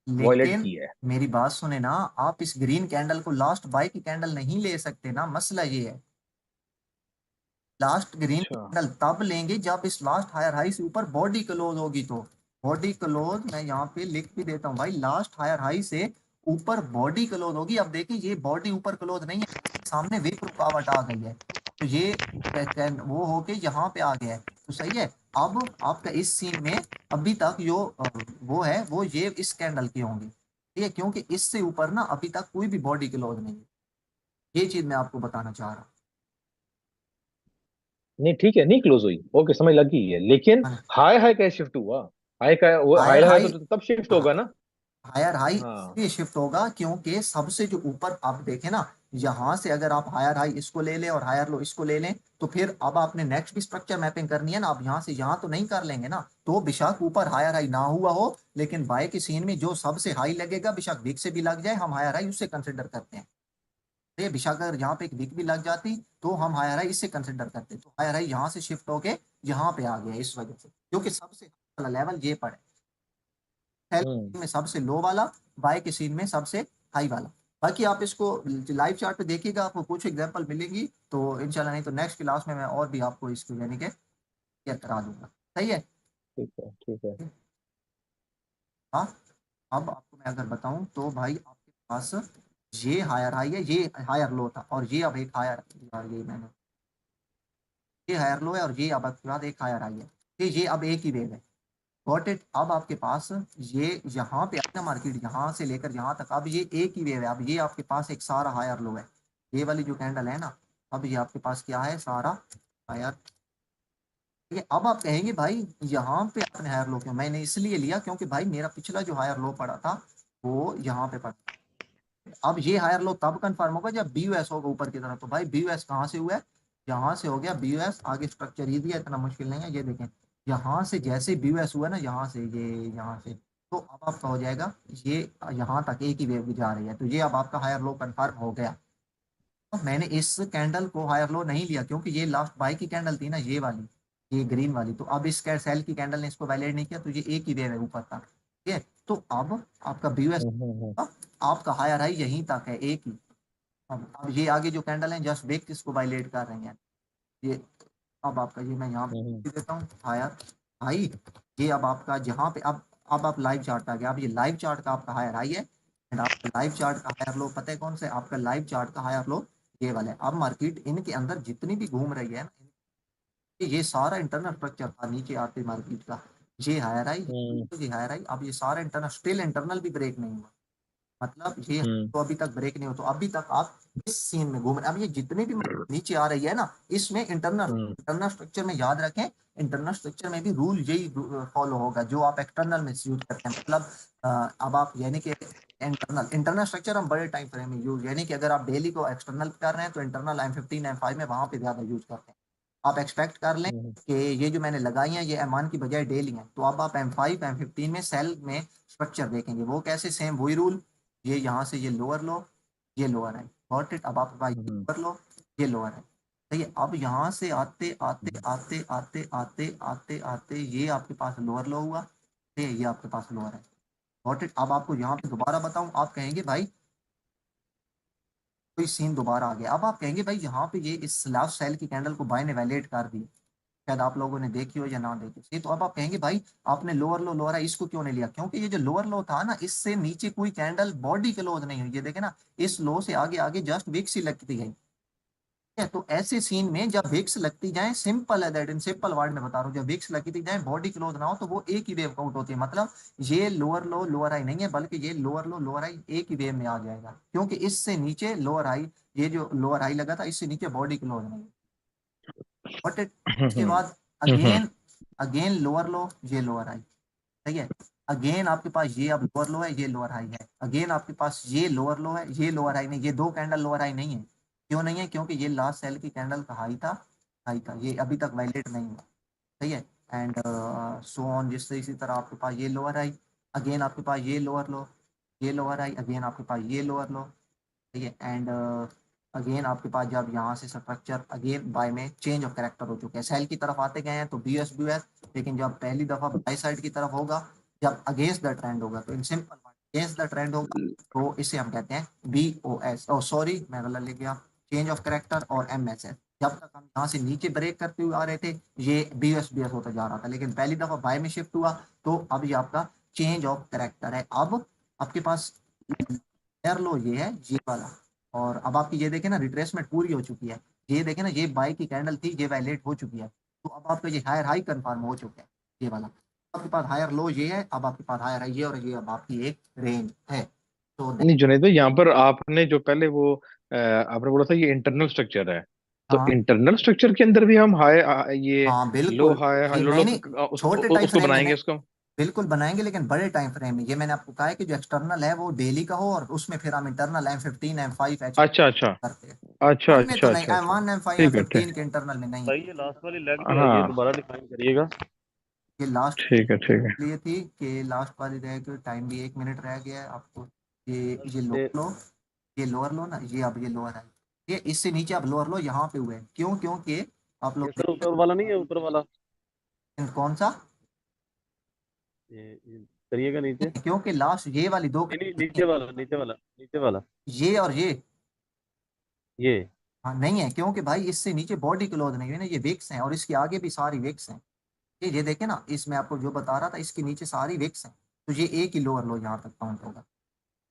[SPEAKER 3] वॉयलेट
[SPEAKER 1] लेकिन
[SPEAKER 3] की है।
[SPEAKER 1] मेरी बात सुने ना, आप इस ग्रीन कैंडल को लास्ट बाई की कैंडल नहीं ले सकते ना, मसला ये है। लास्ट ग्रीन
[SPEAKER 3] अच्छा।
[SPEAKER 1] कैंडल तब लेंगे जब इस लास्ट हायर हाई से ऊपर बॉडी क्लोज होगी, तो बॉडी क्लोज मैं यहाँ पे लिख भी देता हूँ भाई, लास्ट हायर हाई से ऊपर बॉडी क्लोज होगी। अब देखिए ये बॉडी ऊपर क्लोज नहीं है, सामने विप रुकावट आ गई है, तो ये वो होके यहाँ पे आ गया है, तो सही है। अब आपका इस सीन में अभी तक जो वो है वो ये इस कैंडल की होंगी, ठीक है, क्योंकि इससे ऊपर ना अभी तक कोई भी बॉडी क्लोज नहीं है, ये चीज मैं आपको बताना चाह रहा
[SPEAKER 3] नहीं ठीक है, नहीं क्लोज हुई, ओके, समझ लगी है, लेकिन
[SPEAKER 1] हूँ।
[SPEAKER 3] हाई हाई कैसे शिफ्ट हुआ? हाई का वो हाई
[SPEAKER 1] हायर
[SPEAKER 3] हाई
[SPEAKER 1] हाई,
[SPEAKER 3] तो तब शिफ्ट होगा ना?
[SPEAKER 1] हायर हाई
[SPEAKER 3] हाँ।
[SPEAKER 1] इसलिए शिफ्ट होगा क्योंकि सबसे जो ऊपर आप देखें ना, यहाँ से अगर आप हायर हाई इसको ले लें और हायर लो इसको ले लें, तो फिर अब आपने नेक्स्ट भी स्ट्रक्चर मैपिंग करनी है ना, आप यहाँ से यहाँ तो नहीं कर लेंगे ना, तो बेशक ऊपर हायर हाई ना हुआ हो, लेकिन बाय के सीन में जो सबसे हाई लगेगा, बेशक विक से भी लग जाए, हम हायर हाई उससे कंसिडर करते हैं। तो ये बेशक अगर यहाँ पे एक विक भी लग जाती तो हम हायर हाई इससे कंसिडर करते, तो हायर हाई यहाँ से शिफ्ट होके यहाँ पे आ गया इस वजह से, क्योंकि सबसे लेवल ये पड़े,
[SPEAKER 3] हम्म।
[SPEAKER 1] सेल में सबसे लो वाला, बाय के सीन में सबसे हाई वाला। बाकी आप इसको लाइव चार्ट पे देखिएगा, आपको कुछ एग्जांपल मिलेंगी, तो इंशाल्लाह, नहीं तो नेक्स्ट क्लास में मैं और भी आपको इसको यानी कि क्लियर करा दूंगा, सही है।
[SPEAKER 3] ठीक है, ठीक है।
[SPEAKER 1] हाँ, अब आपको मैं अगर बताऊं तो भाई आपके पास ये हायर हाई है, ये हायर लो था, और ये अब एक हायर, यार ये मैंने, ये हायर लो है और ये अब आपके बाद एक हायर हाई है, ये अब एक ही वेव है। Got it. अब आपके पास ये यहाँ पे आना मार्केट, यहाँ से लेकर यहाँ तक, अब ये एक ही वेव है, अब ये आपके पास एक सारा हायर लो है, ये वाली जो कैंडल है ना, अब ये आपके पास क्या है, सारा हायर। ठीक है, अब आप कहेंगे भाई यहाँ पे आपने हायर लो क्यों, मैंने इसलिए लिया क्योंकि भाई मेरा पिछला जो हायर लो पड़ा था वो यहाँ पे पड़ा। अब ये हायर लो तब कंफर्म होगा जब बी यूएस होगा ऊपर की तरफ, तो भाई बी यूएस कहाँ से हुआ है, यहाँ से हो गया बी यूएस, आगे स्ट्रक्चर ईजी है, इतना मुश्किल नहीं है, ये देखें, यहाँ से जैसे बी यूएस हुआ ना, यहाँ से ये, यहाँ से, तो अब आपका हो जाएगा ये, यहाँ तक एक ही वेव जा रही है, तो ये अब आपका हायर लो कंफर्म हो गया। अब मैंने इस कैंडल को हायर लो नहीं लिया क्योंकि ये लास्ट बाई की कैंडल थी ना, ये वाली, ये ग्रीन वाली, तो अब इस सेल की कैंडल ने इसको वैलिडेट नहीं किया, तो ये एक ही वेव है ऊपर तक, ठीक है, तो अब आपका बी यूएस,
[SPEAKER 3] हम्म।
[SPEAKER 1] आपका हायर हाई यहीं तक है एक ही। अब ये आगे जो कैंडल है जस्ट बेक किसको वायलेट कर रही हैं, ये, अब आपका ये मैं यहाँ
[SPEAKER 3] हम्म।
[SPEAKER 1] पे देता हूँ हायर हाई, ये अब आपका जहाँ पे, अब आप लाइव चार्ट आ गया, अब ये लाइव चार्ट का आपका हायर हाई है, एंड आपका लाइव चार्ट का हायर लो पता है कौन सा है, आपका लाइव चार्ट का हायर लो ये वाला है। अब मार्केट इनके अंदर जितनी भी घूम रही है ना, ये सारा इंटरनल स्ट्रक्चर था नीचे आते मार्केट का,
[SPEAKER 3] हम्म।
[SPEAKER 1] ये हायर आई, अब ये सारा इंटरनल स्टिल इंटरनल भी ब्रेक नहीं हुआ, मतलब ये
[SPEAKER 3] हम्म।
[SPEAKER 1] तो अभी तक ब्रेक नहीं हो, तो अभी तक आप इस सीन में घूम रहे, अब ये जितने भी नीचे आ रही है ना, इसमें इंटरनल
[SPEAKER 3] हम्म।
[SPEAKER 1] इंटरनल स्ट्रक्चर में याद रखें, इंटरनल स्ट्रक्चर में भी रूल यही फॉलो होगा जो आप एक्सटर्नल में यूज करते हैं, मतलब अब आप यानी कि इंटरनल इंटरनल स्ट्रक्चर हम बड़े टाइम फ्रेम में यूज, यानी कि अगर आप डेली को एक्सटर्नल कर रहे हैं तो इंटरनल M15 M5 में वहां पे ज्यादा यूज करते हैं, आप एक्सपेक्ट कर लें
[SPEAKER 3] हम्म,
[SPEAKER 1] कि ये जो मैंने लगाई हैं ये M1 की बजाय डेली हैं। तो अब आप M5 M15 में सेल में स्ट्रक्चर देखेंगे वो कैसे, सेम वही रूल, ये यहाँ से ये लोअर लो, ये लोअर है, गॉट इट। अब आप भाई
[SPEAKER 3] हम्म,
[SPEAKER 1] लोअर लो, ये लोअर है, सही है। अब यहाँ से आते आते
[SPEAKER 3] हम्म,
[SPEAKER 1] आते आते आते आते आते ये आपके पास लोअर लो हुआ, ठीक है, ये आपके पास लोअर है, गॉट इट। अब आपको यहाँ पे दोबारा बताऊं, आप कहेंगे भाई कोई सीन दोबारा आ गया। अब आप कहेंगे भाई यहाँ पे ये इस लास्ट सेल की कैंडल को बाय ने वैलिडेट कर दी, शायद आप लोगों ने देखी हो या ना देखी हो। तो अब आप कहेंगे भाई आपने लोअर लो लोअर है इसको क्यों नहीं लिया, क्योंकि ये जो लोअर लो था ना इससे नीचे कोई कैंडल बॉडी क्लोज नहीं हुई, ये देखे ना, इस लो से आगे आगे जस्ट विक्स ही लगती गई, है। तो ऐसे सीन में जब विक्स लगती जाए, सिंपल है दैट, इन सिंपल वर्ड में बता रहा हूँ, जब विक्स लगती जाए बॉडी क्लोज ना हो तो वो एक ही वेव काउंट होती है। मतलब ये लोअर लो लोअर आई नहीं है, बल्कि ये लोअर लो लोअर आई एक ही वेव में आ जाएगा, क्योंकि इससे नीचे लोअर आई, ये जो लोअर आई लगा था इससे नीचे बॉडी क्लोज नहीं, बट इसके
[SPEAKER 3] हम्म,
[SPEAKER 1] बाद
[SPEAKER 3] हम्म,
[SPEAKER 1] अगेन अगेन लोअर लो, ये लोअर आई, सही है। अगेन आपके पास ये अब लोअर लो है, ये लोअर हाई है, अगेन आपके पास ये लोअर लो है, ये लोअर हाई नहीं, ये दो कैंडल लोअर हाई नहीं है। क्यों नहीं है, क्योंकि ये लास्ट सेल की कैंडल का हाई था, ये अभी तक वैलिड नहीं हुआ, सही है। एंड सो ऑन, जिससे इसी तरह आपके पास ये लोअर आई, अगेन आपके पास ये लोअर लो, ये लोअर आई, अगेन आपके पास ये लोअर लो, ठीक है। एंड अगेन आपके पास जब यहाँ से स्ट्रक्चर अगेन बाय में चेंज ऑफ कैरेक्टर हो चुके हैं, सेल की तरफ आते गए हैं तो बी एस, लेकिन जब पहली दफा बाई साइड की तरफ होगा, जब अगेंस्ट द ट्रेंड होगा, तो in simple against the trend होगा, तो इसे हम कहते हैं BOS, ओ सॉरी मैं गलत लिख गया, चेंज ऑफ कैरेक्टर, और MSS। जब तक हम यहाँ से नीचे ब्रेक करते हुए आ रहे थे ये BS होता जा रहा था, लेकिन पहली दफा बाय में शिफ्ट हुआ तो अब ये आपका चेंज ऑफ कैरेक्टर है। अब आपके पास एयर लो ये है ये वाला, और अब आपकी ये देखें ना रिट्रेसमेंट पूरी हो चुकी है, ये देखें ना ये बाई की कैंडल थी, ये वैलिडेट हो चुकी है, तो अब आपका ये हायर हाई कंफर्म हो चुका है, ये वाला। आपके पास हायर लो ये है, अब आपके पास हायर हाई ये, और ये अब आपकी एक रेंज है। तो
[SPEAKER 3] नहीं जुनेद भाई, यहाँ पर आपने जो पहले वो आपने बोला था ये इंटरनल स्ट्रक्चर है, तो
[SPEAKER 1] हाँ
[SPEAKER 3] इंटरनल स्ट्रक्चर के अंदर भी हम हाई ये
[SPEAKER 1] हाँ
[SPEAKER 3] लो
[SPEAKER 1] बिल्कुल,
[SPEAKER 3] हाई हाई लो
[SPEAKER 1] नहीं
[SPEAKER 3] लो
[SPEAKER 1] नहीं, छोटे टाइम
[SPEAKER 3] उसको
[SPEAKER 1] फ्रेम में नहीं,
[SPEAKER 3] बनाएंगे उसको।
[SPEAKER 1] बिल्कुल बनाएंगे, लेकिन बड़े टाइम फ्रेम में। ये मैंने आपको कहा है कि जो एक्सटर्नल है वो डेली का हो, और उसमें फिर हम इंटरनल M15 M5 H
[SPEAKER 3] अच्छा अच्छा
[SPEAKER 1] करते हैं।
[SPEAKER 3] अच्छा
[SPEAKER 1] M1 में तो
[SPEAKER 3] अच्छा
[SPEAKER 1] नहीं,
[SPEAKER 3] अच्छा अच्छा।
[SPEAKER 1] M1 M5
[SPEAKER 3] ठीक है ठीक।
[SPEAKER 1] M15 के इंटरनल में नहीं है।
[SPEAKER 4] भाई ये लास्ट वाली लेग जो है ये
[SPEAKER 3] हाँ
[SPEAKER 4] दोबारा डिफाइन करिएगा।
[SPEAKER 1] ये लास्ट
[SPEAKER 3] ठीक है ठीक है।
[SPEAKER 1] लिए थी कि लास्ट वाली रह गई, टाइम भी 1 मिनट रह गया है आपको। ये
[SPEAKER 4] ये
[SPEAKER 1] लोअर लो, ये लोअर लो ना, ये अब ये लोअर है, ये इससे नीचे अब लोअर लो यहाँ पे हुए हैं। क्यों, क्योंकि आप लोग
[SPEAKER 4] सर ऊपर वाला नहीं है, ऊपर वाला
[SPEAKER 1] कौन सा,
[SPEAKER 4] ये करिएगा नीचे।
[SPEAKER 1] क्योंकि लास्ट ये वाली दो
[SPEAKER 4] नहीं नहीं,
[SPEAKER 1] नहीं है,
[SPEAKER 4] नीचे वाला
[SPEAKER 1] ये और ये,
[SPEAKER 4] ये।
[SPEAKER 1] हाँ नहीं है, क्योंकि भाई इससे नीचे बॉडी क्लोज नहीं हुई ना, ये विक्स हैं, और इसके आगे भी सारी विक्स हैं। ये देखे ना, इसमें आपको जो बता रहा था इसके नीचे सारी विक्स हैं, तो ये एक ही लोअर लो यहाँ तक काउंट होगा।